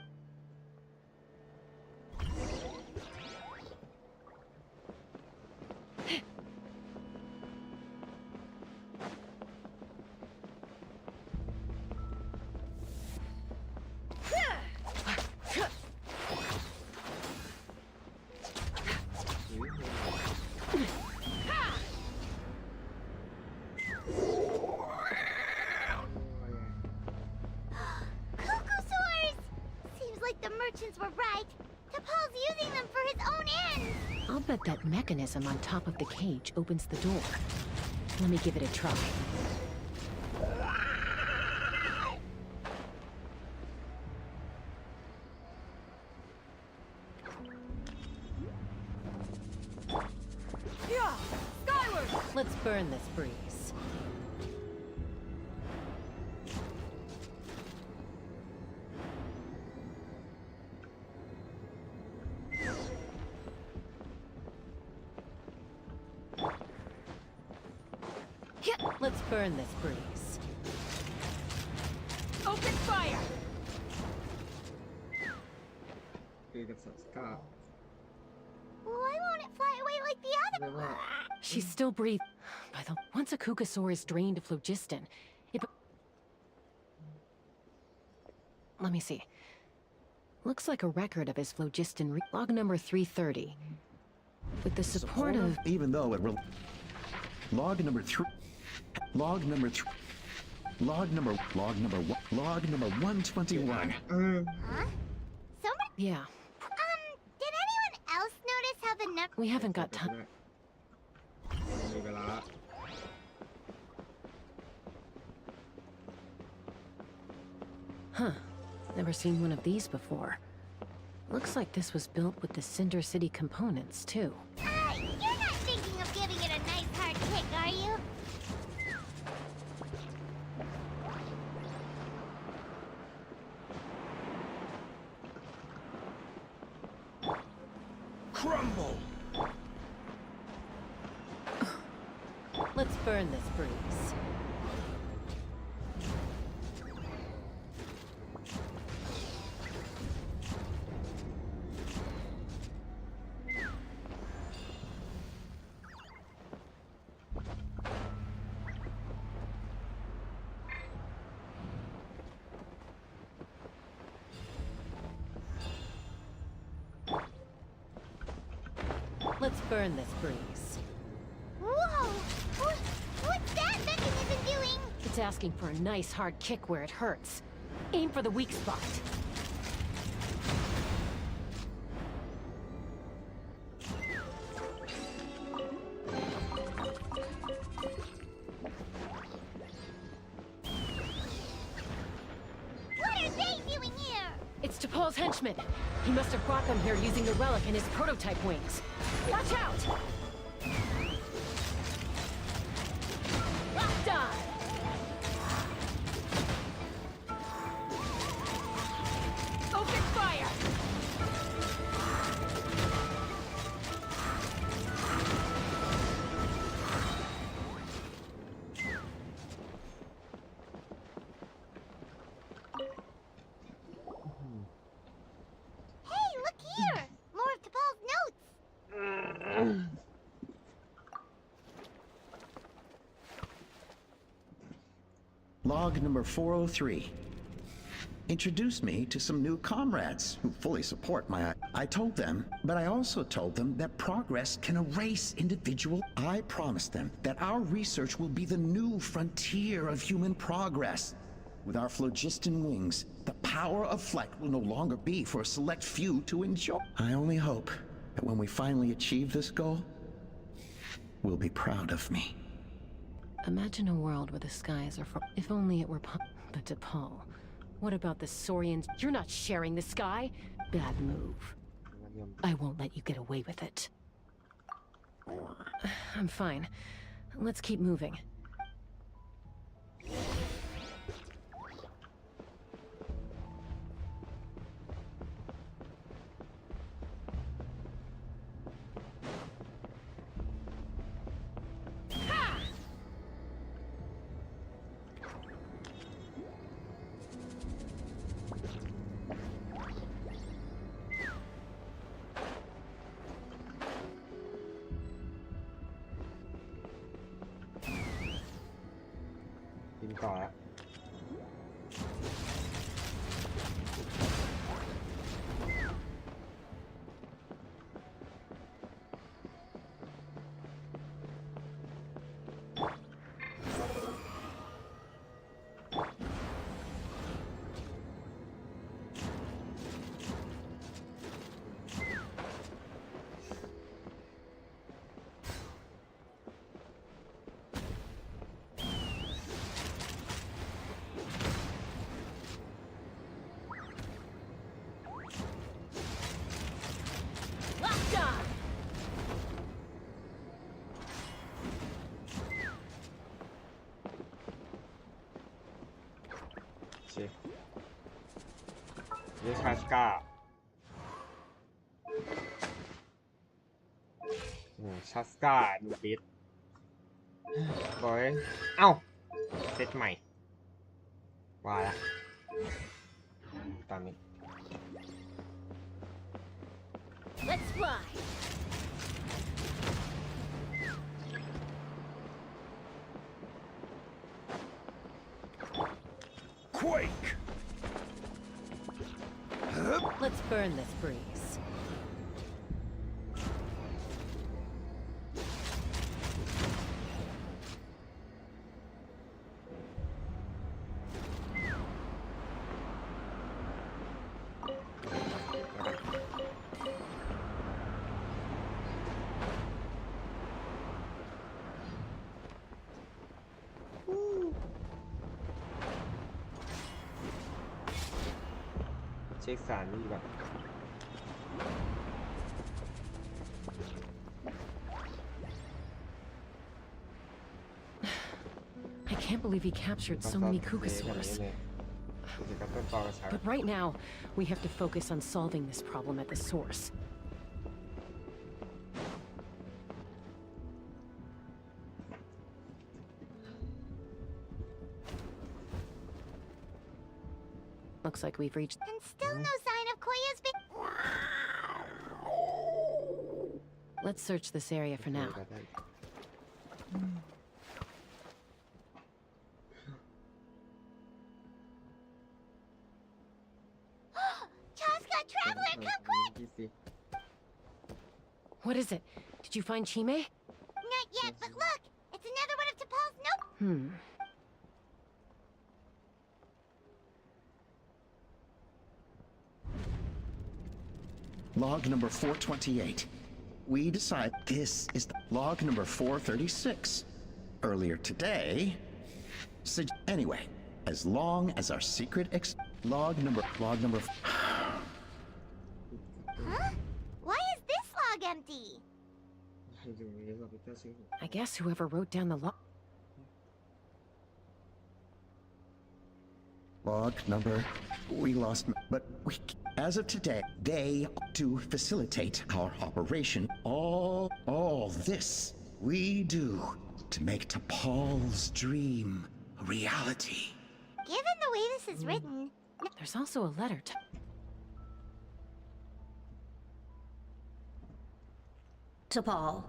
Merchants were right. DePaul's using them for his own ends. I'll bet that mechanism on top of the cage opens the door. Let me give it a try. Yeah! Skyward! Let's burn this breeze. Let's burn this breeze. Open fire! Why won't it fly away like the other? She's still breathing. Once a Kukasaur is drained of phlogiston, it... Let me see. Looks like a record of his phlogiston log number 330. With the support of... Even though it will... Log number 121. Huh? Yeah. Did anyone else notice how the number... We haven't got time. Huh. Never seen one of these before. Looks like this was built with the Cinder City components, too. You're not thinking of giving Let's burn this breeze. Let's burn this breeze. Whoa! What's that mechanism doing? It's asking for a nice hard kick where it hurts. Aim for the weak spot. What are they doing here? It's T'Pol's henchman. He must have brought them here using the relic in his prototype wings. Watch out! Die! Open fire! Hey, look here! More of T'Pol's notes! Log number 403. Introduced me to some new comrades who fully support my... I told them, but I also told them that progress can erase individual... I promised them that our research will be the new frontier of human progress. With our phlogiston wings, the power of flight will no longer be for a select few to enjoy. I only hope that when we finally achieve this goal, we'll be proud of me. Imagine a world where the skies are for... If only it were... But T'Pol, what about the Saurians? You're not sharing the sky. Bad move. I won't let you get away with it. I'm fine. Let's keep moving.เดชาสกาชัสกาดูปิดบอยเอ้าเซตใหม่ว่าละตามนี้ Let's fly! Quake! Let's burn this breeze. Check สารนี่ก่อน I can't believe he captured so many Kukasaurs. But right now, we have to focus on solving this problem at the source. Looks like we've reached. And still no sign of Koya's big. Let's search this area for now. Chaska, traveler, come quick! What is it? Did you find Chime? Not yet, but look! It's another one of T'Pol's notes. Log number 428. We decide this is log number 436. Earlier today, anyway, as long as our secret log number. Huh? Why is this log empty? I guess whoever wrote down the log. Log number. We lost, but as of today, they to facilitate our operation. All this we do to make T'Pol's dream a reality. Given the way this is written... There's also a letter to... T'Pol,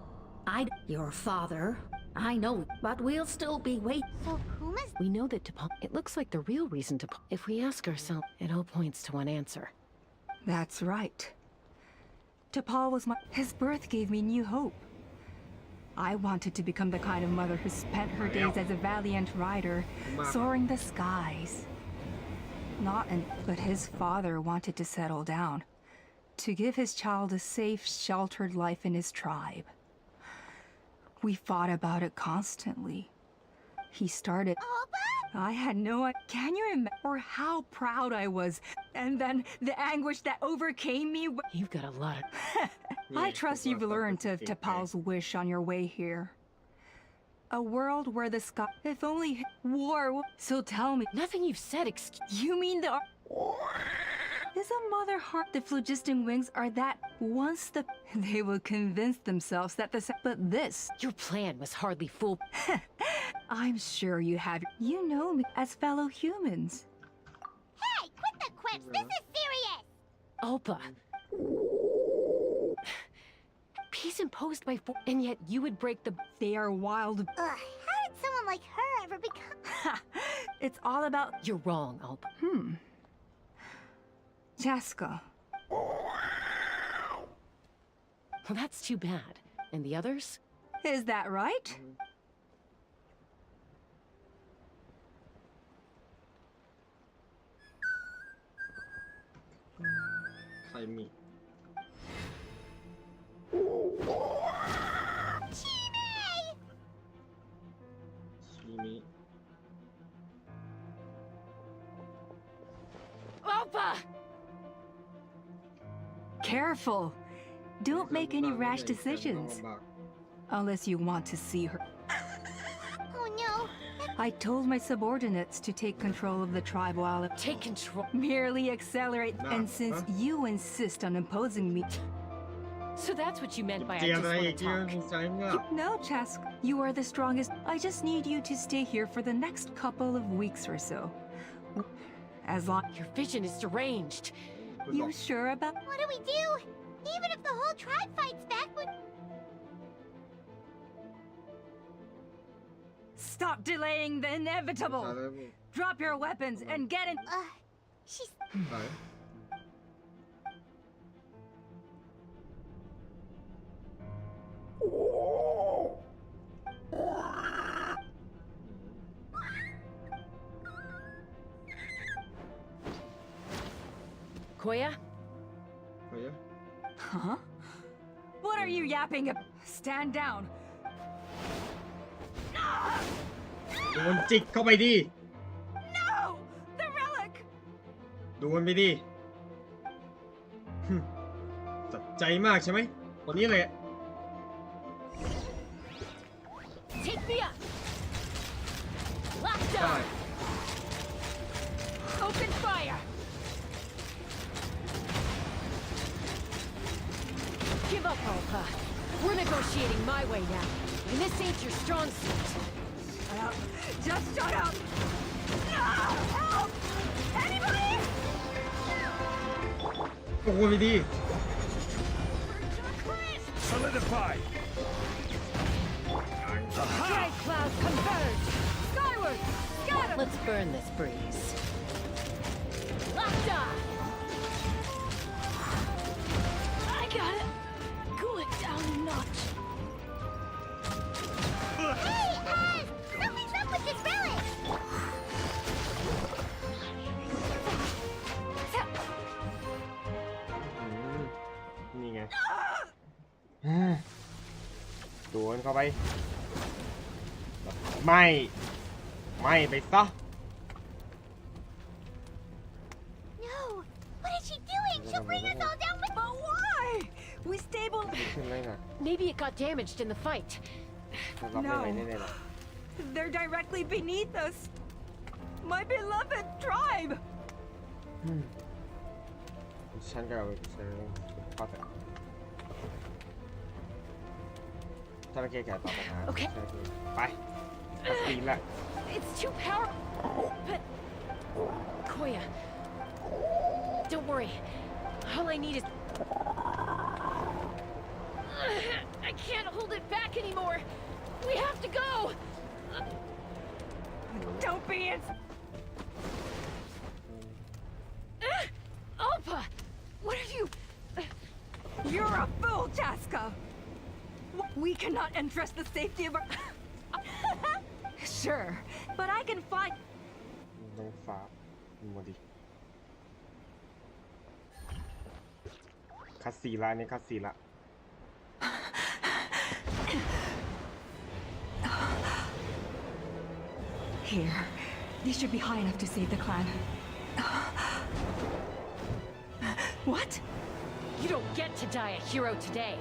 your father, I know, but we'll still be waiting. So Puma's... We know that T'Pol... It looks like the real reason T'Pol... If we ask ourselves, it all points to one answer. That's right. T'Pol was his birth gave me new hope. I wanted to become the kind of mother who spent her days as a valiant rider, soaring the skies. But his father wanted to settle down, to give his child a safe, sheltered life in his tribe. We fought about it constantly. He started... I had no idea. Can you remember how proud I was? And then the anguish that overcame me? You've got a lot of... I trust you've learned of T'Pol's wish on your way here. A world where the sky... If only war... So tell me... Nothing you've said, You mean the... Is a mother heart the phlogiston wings are that once the... They will convince themselves that the... But this... Your plan was hardly fool... I'm sure you have... You know me as fellow humans. Hey, quit the quips! This is serious! Oppa. Peace imposed by... And yet you would break the... They are wild... How did someone like her ever become... It's all about... You're wrong, Oppa. Chaska. Well, that's too bad. And the others? Is that right? Chime. Oppa! Careful. Don't make any rash decisions. Unless you want to see her. Oh no! I told my subordinates to take control of the tribe while... Take control? Merely accelerate. And since you insist on imposing me... So that's what you meant by I just want to talk. No, Chask. You are the strongest. I just need you to stay here for the next couple of weeks or so. As long... Your vision is deranged. You sure about... What do we do? Even if the whole tribe fights back, would... Stop delaying the inevitable! Drop your weapons and get in... She's... Koya? Huh? What are you yapping about? Stand down. โดนจิกเข้าไปดิ No! The relic! โดนไปดิจัดใจมากใช่ไหมคนนี้เลย Take me up! Lockdown! Open fire! Give up, Oppa. We're negotiating my way now. And this ain't your strong suit. Shut up! Just shut up! No! Help! Anybody! ตัวไปดิ Solidify. Strike cloud converge! Skyward! Scatter! Let's burn this breeze. Locked on! I gotta cool it down a notch. Hey, something's up with this relic! นี่ไงโดนเข้าไปไม่ไปซะ No! What is she doing? She'll bring us all down with— But why? We stable. ขึ้นเลยนะ Maybe it got damaged in the fight. รับได้ไหมแน่ๆหรอ They're directly beneath us. My beloved tribe. ฉันก็เอาใช้ข้อแต่ถ้าไม่แก้ไขต่อปัญหาไปตัดสินละ It's too powerful. But Koya, don't worry. All I need is... I can't hold it back anymore. We have to go. Don't be in. Alpa, what are you? You're a fool, Chaska. We cannot entrust the safety of our. Sure, but I can fight. น้องฟ้าโมดิคัสซีละนี่คัสซีละ Here, these should be high enough to save the clan. What? You don't get to die a hero today.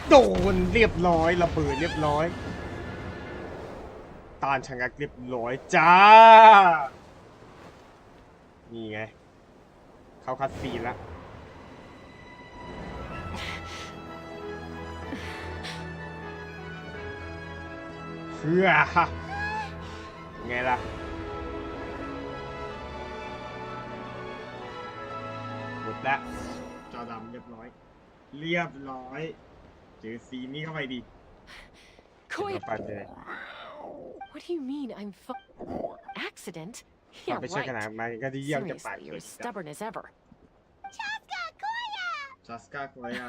โดนเรียบร้อยระเบิดเรียบร้อยตานชะงักเรียบร้อยจ้านี่ไงเข้าคัดซีนแล้วเพื่อไงล่ะหมดแล้วจอดำเรียบร้อยเจอซีนี่เข้าไปดิ Koya, what do you mean I'm accident? Yeah, right. Seriously, you're as stubborn as ever. Chaska, Koya! Chaska, Koya.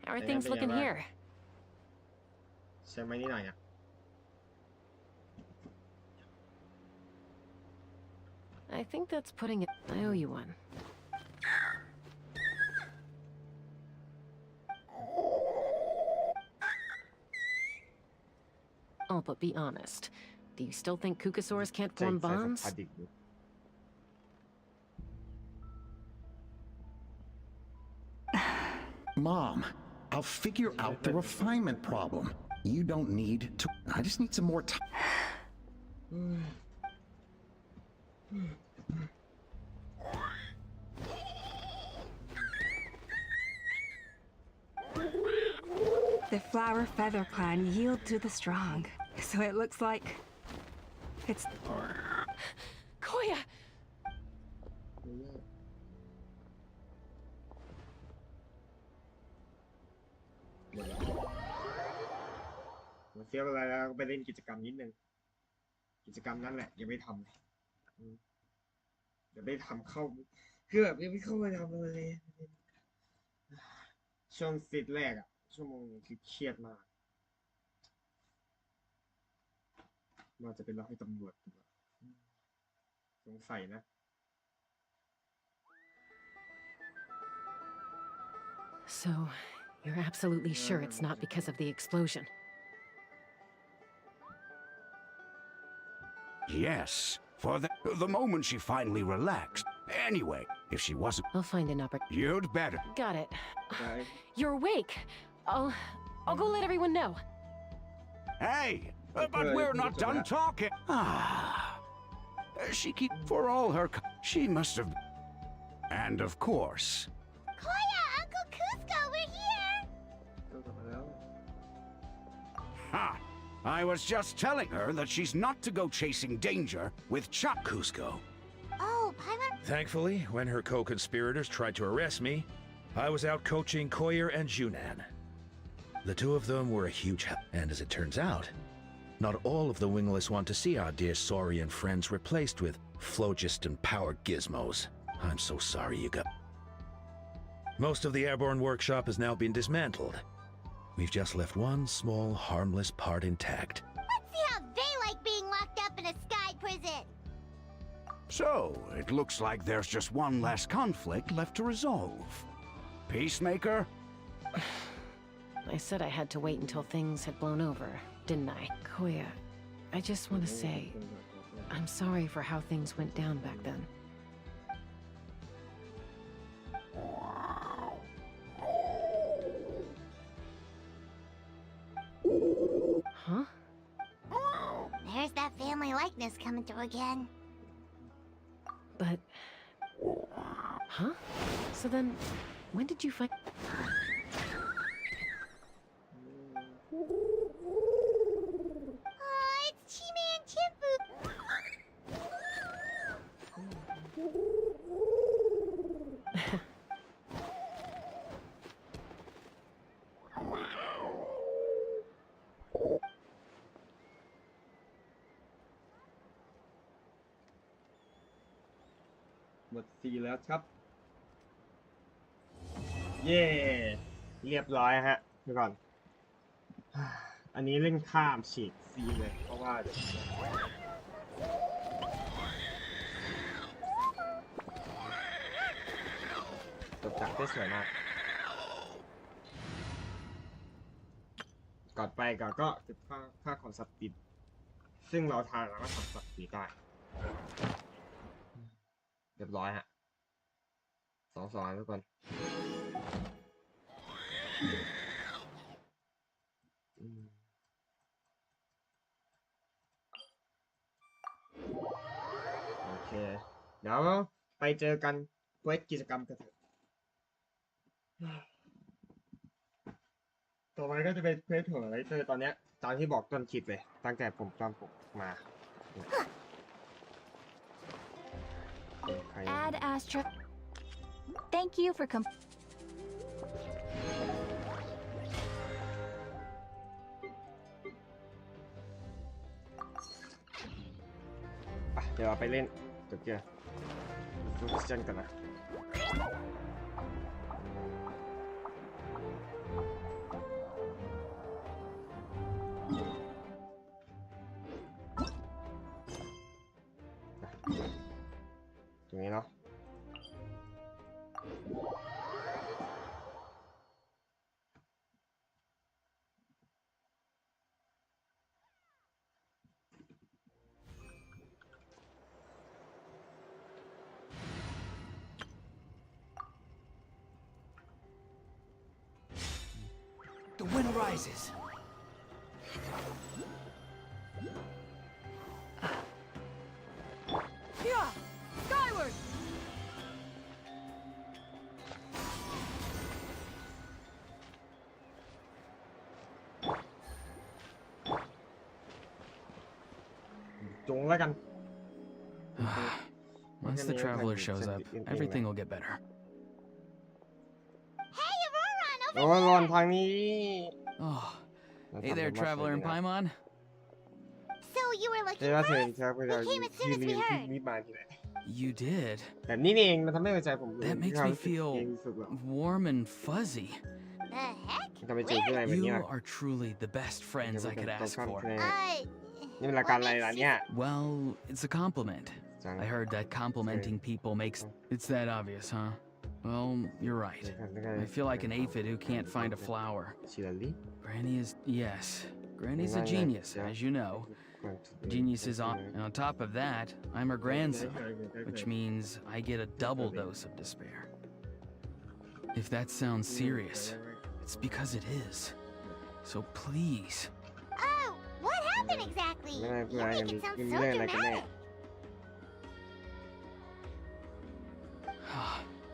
How are things looking here? ใช่ไหมนี่หน่อยอ่ะ I think that's putting it. I owe you one. Oh, but be honest. Do you still think Kukasaurs can't form bonds? Mom, I'll figure out the refinement problem. You don't need to. I just need some more time. The Flower Feather clan yield to the strong, so it looks like it's. Koya! มาเสียเวลาแล้วไปเล่นกิจกรรมนิดนึงกิจกรรมนั้นแหละยังไม่ทำเดี๋ยวไปทำเข้าคือแบบยังไม่เข้าไปทำเลยช่วงสิทธิ์แรกอะชั่วโมงคือเครียดมากว่าจะเป็นเราให้ตำรวจสงสัยนะ So, you're absolutely sure it's not because of the explosion? Yes. For the moment she finally relaxed. Anyway, if she wasn't... I'll find an opportunity. You'd better. Got it. Okay. You're awake. I'll go let everyone know. Hey, but we're not done talking. She keep for all her... She must have... And of course... Koya, Uncle Cusco, we're here! Ha! I was just telling her that she's not to go chasing danger with Chuck. Cusco. Oh, Paimon. Thankfully, when her co-conspirators tried to arrest me, I was out coaching Koyer and Junan. The two of them were a huge help, and as it turns out, not all of the wingless want to see our dear Saurian friends replaced with phlogiston-powered gizmos. I'm so sorry you got... Most of the airborne workshop has now been dismantled. We've just left one small, harmless part intact. Let's see how they like being locked up in a sky prison. So, it looks like there's just one less conflict left to resolve. Peacemaker? I said I had to wait until things had blown over, didn't I? Koya, I just want to say, I'm sorry for how things went down back then. Huh? There's that family likeness coming through again. But... Huh? So then, when did you find... Oh, it's Chime and Chimpu.หมดซีแล้วครับ เย่เรียบร้อยฮะเดี๋ยวก่อน อันนี้เล่นข้ามฉีกซีเลยเพราะว่าเดี๋ยวจบจากได้สวยมากก่อนไปก่อนก็เก็บค่าของสัตว์ปิดซึ่งเราทานแล้วก็ทำสัตว์ปิดได้เรียบร้อยฮะ2-2ทุกคนโอเคเดี๋ยวไปเจอกันเควสกิจกรรมกันเถอะต่อไปก็จะเป็นเควสหัวไรเตอร์ตอนนี้ตามที่บอกต้นคลิปเลยตั้งแต่ตอนผมมา Ad Astra. Thank you forเดี๋ยวเราไปเล่นจบเกียร์ดูคริสเตียนกันนะตรงนี้เนาะThe wind rises. Yeah! Skyward! จงแล้วกัน Once the traveler shows up, everything will get better. Hey, Aurora, โอ้ยรอนทางนี้ Oh, hey there, traveler in Paimon. So you were looking เจ้า for เธอ us? ครับเวลา We came as soon as we heard. รีบมาทีไหน You did. แต่นี่เองมันทำให้หัวใจผม That makes me feel warm and fuzzy. The heck? ทำไมเจอที่อะไรแบบ You นี้ are truly the best friends I could ask for. นี่เป็นรายการอะไรล่ะเนี่ย Well, it's a compliment. I heard that complimenting people makes... It's that obvious, huh? Well, you're right. I feel like an aphid who can't find a flower. Granny is... Yes. Granny's a genius, as you know. Genius is on. And on top of that, I'm her grandson, which means I get a double dose of despair. If that sounds serious, it's because it is. So please. Oh, what happened exactly? You make it sound so dramatic.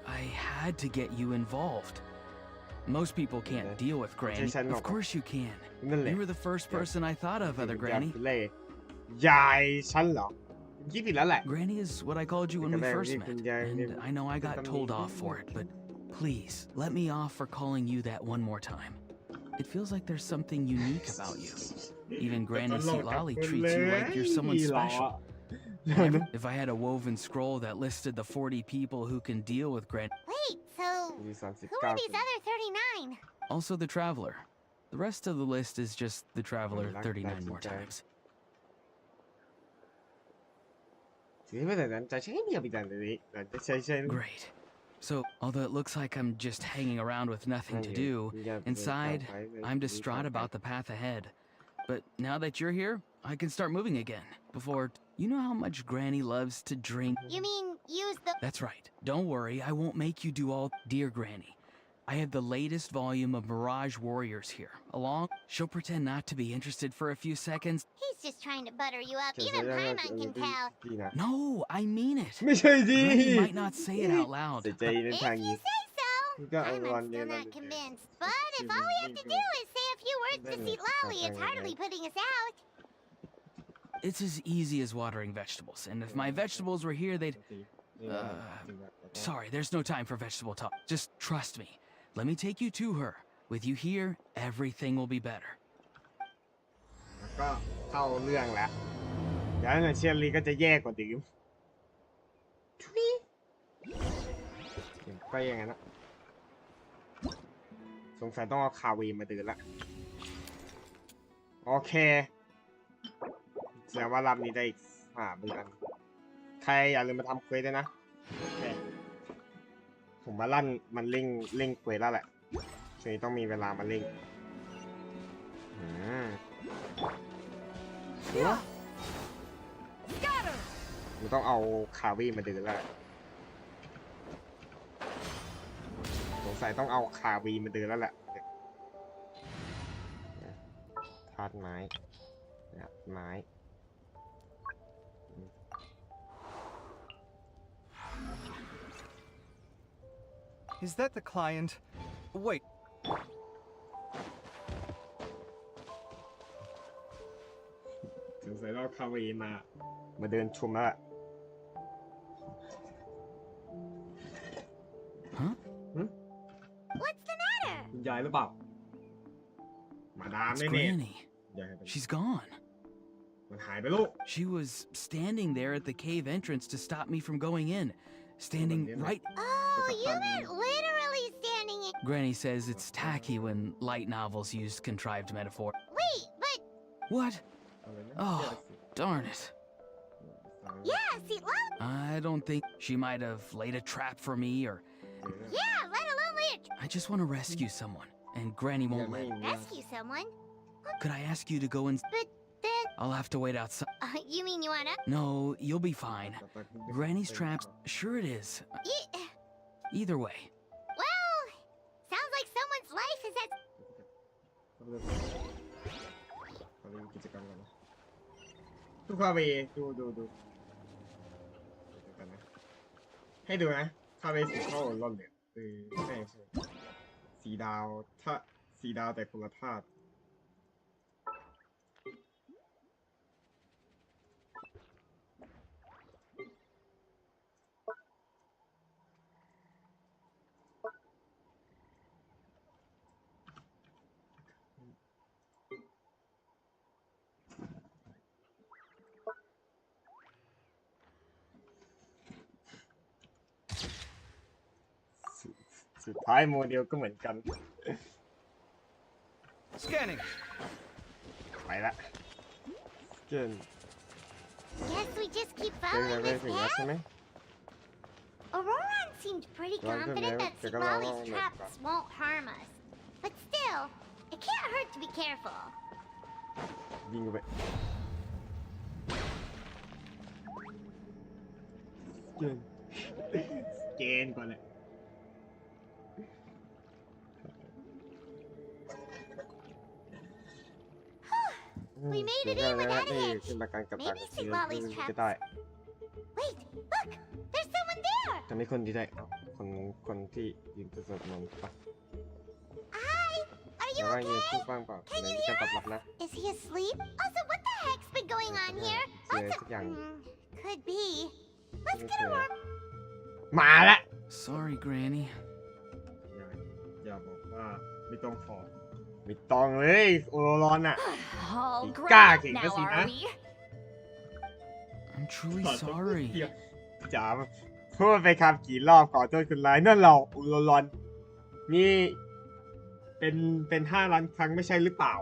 I had to get you involved. Most people can't deal with Granny. Of course you can. You were the first person I thought of, other Granny. ยายฉันเหรอคิดผิดแล้วแหละ Granny is what I called you when we first met, and I know I got told off for it, but please, let me off for calling you that one more time. It feels like there's something unique about you. Even Granny Lolly treats you like you're someone special. If I had a woven scroll that listed the 40 people who can deal with Granny. Wait, so who are these other 39? Also the Traveler. The rest of the list is just the Traveler 39 more times. Great. So, although it looks like I'm just hanging around with nothing to do, inside, I'm distraught about the path ahead. But now that you're here, I can start moving again. Before, you know how much Granny loves to drink? You mean use the... That's right. Don't worry, I won't make you do all... Dear Granny, I have the latest volume of Mirage Warriors here. Along, she'll pretend not to be interested for a few seconds. He's just trying to butter you up. Even Paimon can tell. No, I mean it. ไม่ใช่ดิ Granny might not say it out loud. ใจเย็น If ทาง you นี้ say so. ก็เอาวัน Paimon's เดียว still นั่น not convinced. But if all we have to do is say a few words to see Lolly, it's hardly putting us out. It's as easy as watering vegetables. And if my vegetables were here, they'd... Sorry, there's no time for vegetable talk. Just trust me. Let me take you to her. With you here, everything will be better. ก็เข้าเรื่องแล้วเดี๋ยวเชียร์ลีก็จะแย่กว่าเดิมไปยังไงนะสงสัยต้องเอาคาวีมาเดินละโอเคแสดงว่าลำนี้ได้อีก3 เดือนใครอย่าลืมมาทำเควสด้วยนะโอเคผมมาลั่นมันเร่งเควสแล้วแหละช่วงนี้ต้องมีเวลามาเร่งมันต้องเอาคาวีมาเดินแล้วสงสัยต้องเอาคาวีมาเดินแล้วแหละธาตุไม้ไม้ Is that the client? Wait. สงสัยเราคาวีมาเดินชมแล้ว Huh? What's the matter? คุณยายหรือเปล่ามาดาม It's แน่ Granny. ๆ She's gone. มันหายไปลูก She was standing there at the cave entrance to stop me from going in. Standing right... Oh, you meant literally standing in... Granny says it's tacky when light novels use contrived metaphor. Wait, but... What? Oh, darn it. Yeah, see, Lolly... I don't think she might have laid a trap for me or... Yeah, let alone later... I just want to rescue someone, and Granny won't let me. Rescue someone? Could I ask you to go and... But then... I'll have to wait outside. You mean you wanna... No, you'll be fine. Granny's traps... Sure it is. Either way. Well, sounds like someone's life is at... ทุกคาวีดูให้ดูนะคาวีสีเข้าร่อนเหลืองใช่สีดาวถ้าสีดาวแต่คนละธาตุสุดท้ายโมเดลก็เหมือนกัน Scanning. ไปละเกิน Guess we just keep เจอ following ไป this ถึงแล้วใช่ไหม path? Auroran seemed pretty confident that Sibali's traps won't harm us. But still, it can't hurt to be careful. ยิงไป เกณฑ์ก่อนเลย We made it in without a hitch. Maybe St. Lolly's trapped. Wait, look! There's someone there! จะมีคนที่ได้คนที่ยืนสวดมนต์ปะ Hi! Are you แล้วก็ยืน okay? พูดบ้างเปล่า Can ใน you การ hear ตอบรับ us? นะ Is he asleep? Also, what the heck's been going on here? เสียสักอย่าง Could be. Let's get a warm. มาละ Sorry, Granny. อย่าบอกว่าไม่ต้องขอไม่ต้องเลยโอโรรอนอ่ะ All กล้า grown up เก่งก็ now, สินะ are we? I'm truly sorry. จ๋าพูดไปคำกี่รอบขอโทษคุณร้ายนั่นเราโอโรรอนนี่เป็น5 ล้านครั้งไม่ใช่หรือเปล่า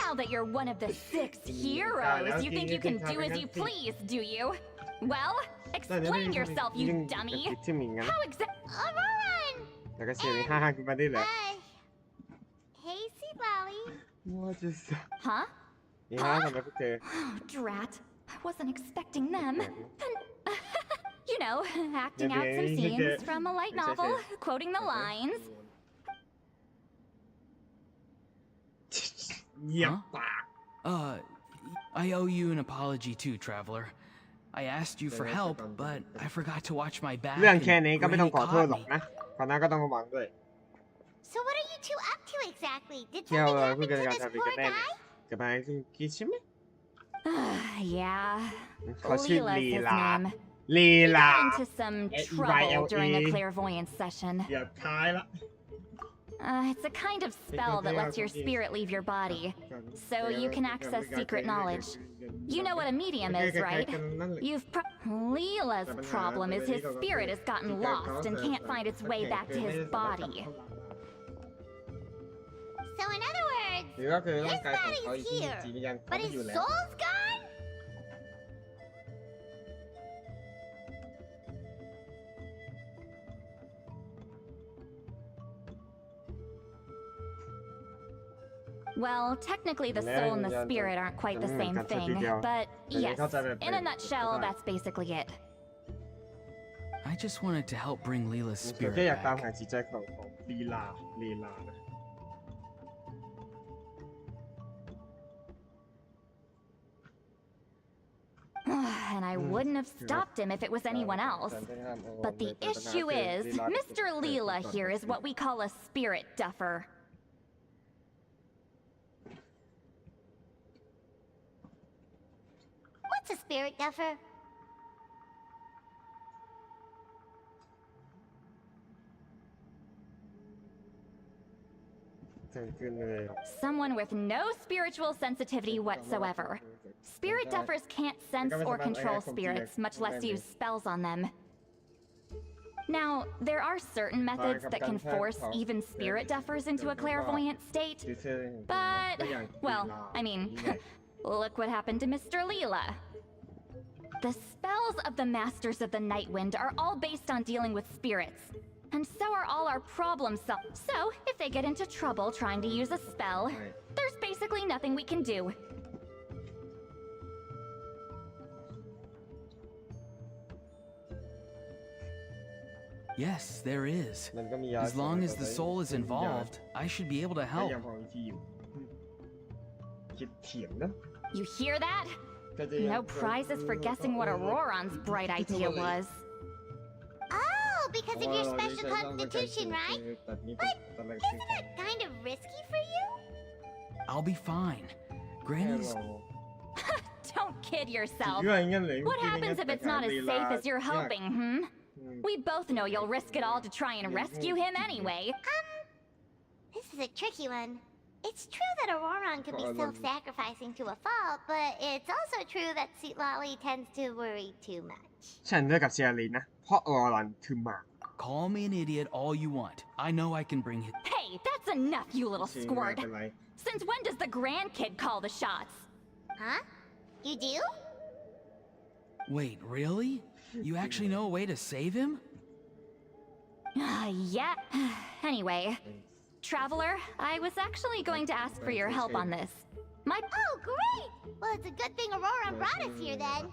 Now that you're one of the 6 heroes, you think you can do as you please, do you? Well, explain yourself, you dummy. How exactly? Auroran! แล้วก็เสียง5 ขึ้นมาได้เลย Hey, St. Lolly. What is Huh? นี่5ทำไมพวกเธอ Oh, drat. I wasn't expecting them. And, you know, acting out some scenes from a light novel, quoting the lines. เหยียบปาก I owe you an apology too, Traveler. I asked you for help, but I forgot to watch my back. เรื่องแค่นี้ก็ไม่ and ต้องขอ Granny โทษ caught หรอก me. นะคณะก็ต้องระวังด้วย So what are you two up to exactly? Did เที่ยว something พูด happen กัน to การ this ทำอีก poor กันแน่เนี่ย guy? กับนายคุณคิดใช่ไหม Yeah. เขาชื่อ Leela's ลี his ลา name. ลี He ลา got into some trouble during a clairvoyance session. เหยียบท้ายละ It's a kind of spell that lets your spirit leave your body, so you can access secret knowledge. You know what a medium is, right? Leela's problem is his spirit has gotten lost and can't find its way back to his body. So in other words, หรือก็คือร่าง his กายของเขา body's ที่ here, จิตวิญญาณเขา but ไม่ his อยู่แล้ว soul's gone? Well, technically the soul and the spirit aren't quite the same thing, but yes, in a nutshell, that's basically it. I just wanted to help bring Leela's ผม spirit แค่อยากตาม back. หาจิตใจของลีลานะ And I wouldn't have stopped him if it was anyone else. But the issue is, Mr. Leela here is what we call a spirit duffer. What's a spirit duffer? Someone with no spiritual sensitivity whatsoever. Spirit duffers can't sense or control spirits, much less use spells on them. Now, there are certain methods that can force even spirit duffers into a clairvoyant state, but, well, I mean, look what happened to Mr. Leela. The spells of the Masters of the Nightwind are all based on dealing with spirits, and so are all our problems. So, if they get into trouble trying to use a spell, there's basically nothing we can do. Yes, there is. As long as the soul is involved, I should be able to help. You hear that? No prizes for guessing what Auroran's bright idea was. Oh, because of your special constitution, right? But isn't it kind of risky for you? I'll be fine. Granny's... Don't kid yourself. What happens if it's not as safe as you're hoping, We both know you'll risk it all to try and rescue him anyway. This is a tricky one. It's true that Auroran could be self-sacrificing to a fault, but it's also true that St. Lolly tends to worry too much. ฉันเลือกกับเชียร์ลีนะเพราะออรันคือหมา Call me an idiot all you want. I know I can bring it. Hey, that's enough, you little squirt. Since when does the grandkid call the shots? Huh? You do? Wait, really? You actually know a way to save him? Yeah. Anyway, Traveler, I was actually going to ask for your help on this. Oh, great! Well, it's a good thing Aurora brought us here then.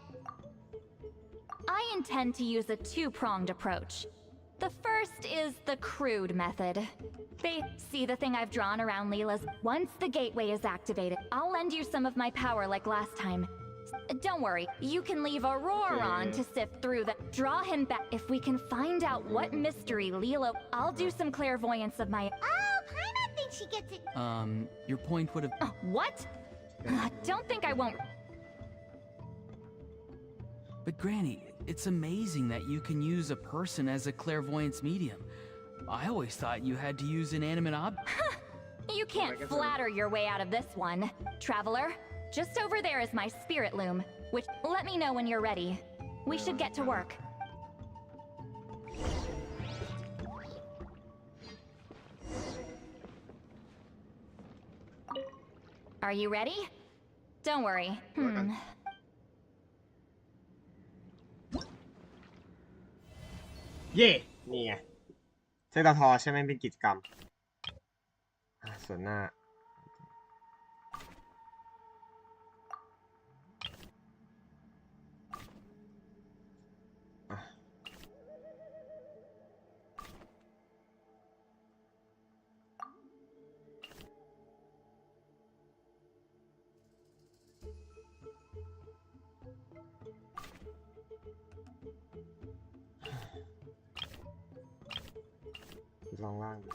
I intend to use a two-pronged approach. The first is the crude method. They see the thing I've drawn around Leela's. Once the gateway is activated, I'll lend you some of my power like last time. Don't worry, you can leave Aurora on to sift through the... Draw him back. If we can find out what mystery Leela... I'll do some clairvoyance of my... Oh, Paimon thinks she gets it. Your point would have... What? Don't think I won't... But Granny, it's amazing that you can use a person as a clairvoyance medium. I always thought you had to use inanimate objects. You can't flatter your way out of this one, Traveler. Just over there is my spirit loom, which... Let me know when you're ready. We should get to work. Are you ready? Don't worry. เย่นี่ไงเซตทอใช่ไหมเป็นกิจกรรมส่วนหน้าลองล่างดู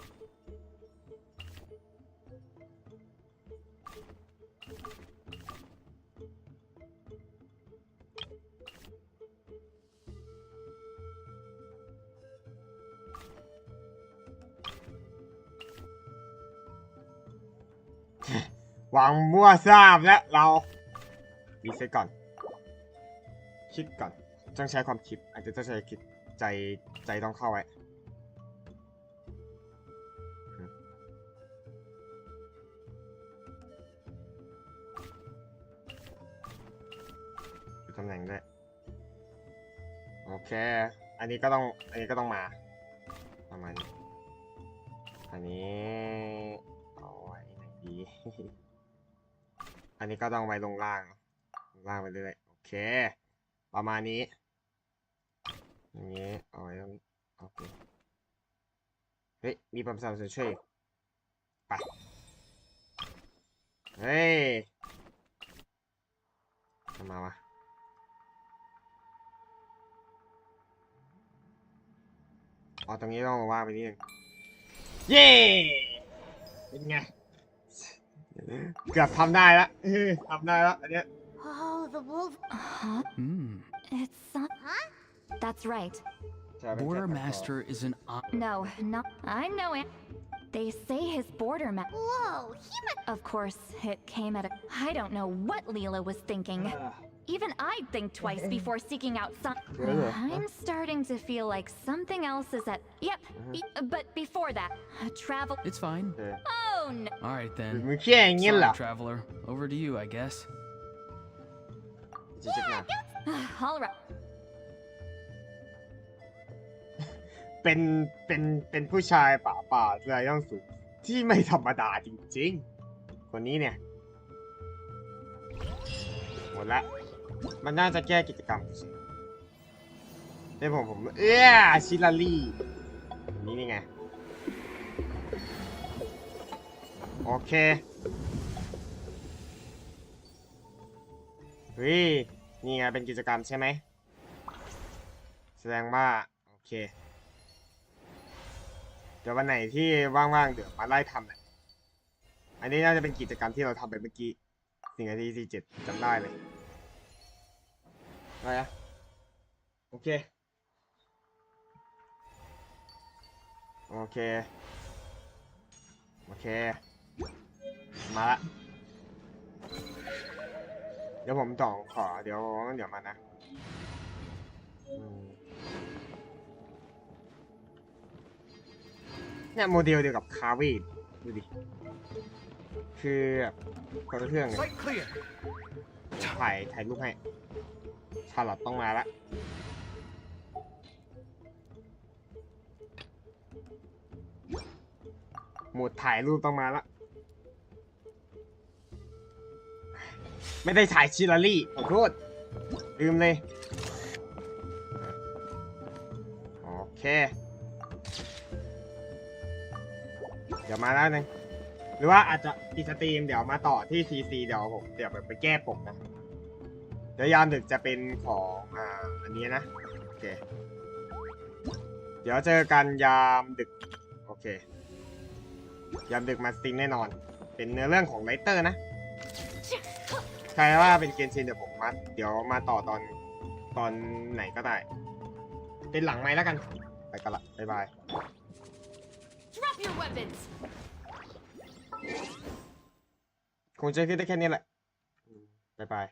วางมั่วทราบแล้วเรารีเซ็ตก่อนคิดก่อนต้องใช้ความคิดอาจจะต้องใช้คิดใจต้องเข้าไว้ตำแหน่งด้วยโอเคอันนี้ก็ต้องมาประมาณนี้อันนี้เอาไว้ไหนดี อันนี้ก็ต้องไว้ลงล่างไปเรื่อยโอเคประมาณนี้อย่างนี้เอาไว้ตรงนี้โอเคเฮ้ยมีปั๊มสามช่วยไปเฮ้ยทำมาวะตรงนี้ต้องว่างไปนิดนึงเย้เป็นไงเกือบทำได้แล้วอันเนี้ย Oh, the wolf. It's... Huh? That's right. Border Master is an... No, I know it. They say his border ma... Whoa, he must... Of course, it came at a... I don't know what Leela was thinking. Even I'd think twice before seeking out some... I'm starting to feel like something else is at... Yep, but before that, travel... It's fine. Oh, no. Alright then. Sorry, Traveler. Over to you, I guess. Alright. เป็นผู้ชายป่าใจย่องสูงที่ไม่ธรรมดาจริงๆคนนี้เนี่ยหมดละมันน่าจะแก้กิจกรรมได้ผมชิลารี่นี่ไงโอเคเฮ้ยนี่ไงเป็นกิจกรรมใช่ไหมแสดงว่าโอเคเดี๋ยววันไหนที่ว่างๆเดี๋ยวมาไล่ทำแหละอันนี้น่าจะเป็นกิจกรรมที่เราทำไปเมื่อกี้1 นาที 47จำได้เลยอะไรอะโอเคมาละเดี๋ยวผมขอเดี๋ยวมานะเนี่ยโมเดลเดียวกับคาเว่ดูดิคือคนละเครื่องเลยถ่ายรูปให้ชาร์ลอตต้องมาละหมดถ่ายรูปต้องมาละ ไม่ได้ถ่ายชิลารี่ขอโทษลืมเลยโอเคเดี๋ยวมาแล้วนึงหรือว่าอาจจะปิดสตรีมเดี๋ยวมาต่อที่ TC เดี๋ยวผมไปแก้ปกนะเดี๋ยวยามดึกจะเป็นของอันนี้นะโอเคเดี๋ยวเจอกันยามดึกโอเคยามดึกมาสตรีมแน่นอนเป็นเนื้อเรื่องของไรเตอร์นะใครว่าเป็นเกนชินเดี๋ยวมาต่อตอนไหนก็ได้เป็นหลังไม้แล้วกันไปกันละบ๊ายบาย Drop your weapons. คงจะคิดได้แค่นี้แหละบ๊ายบาย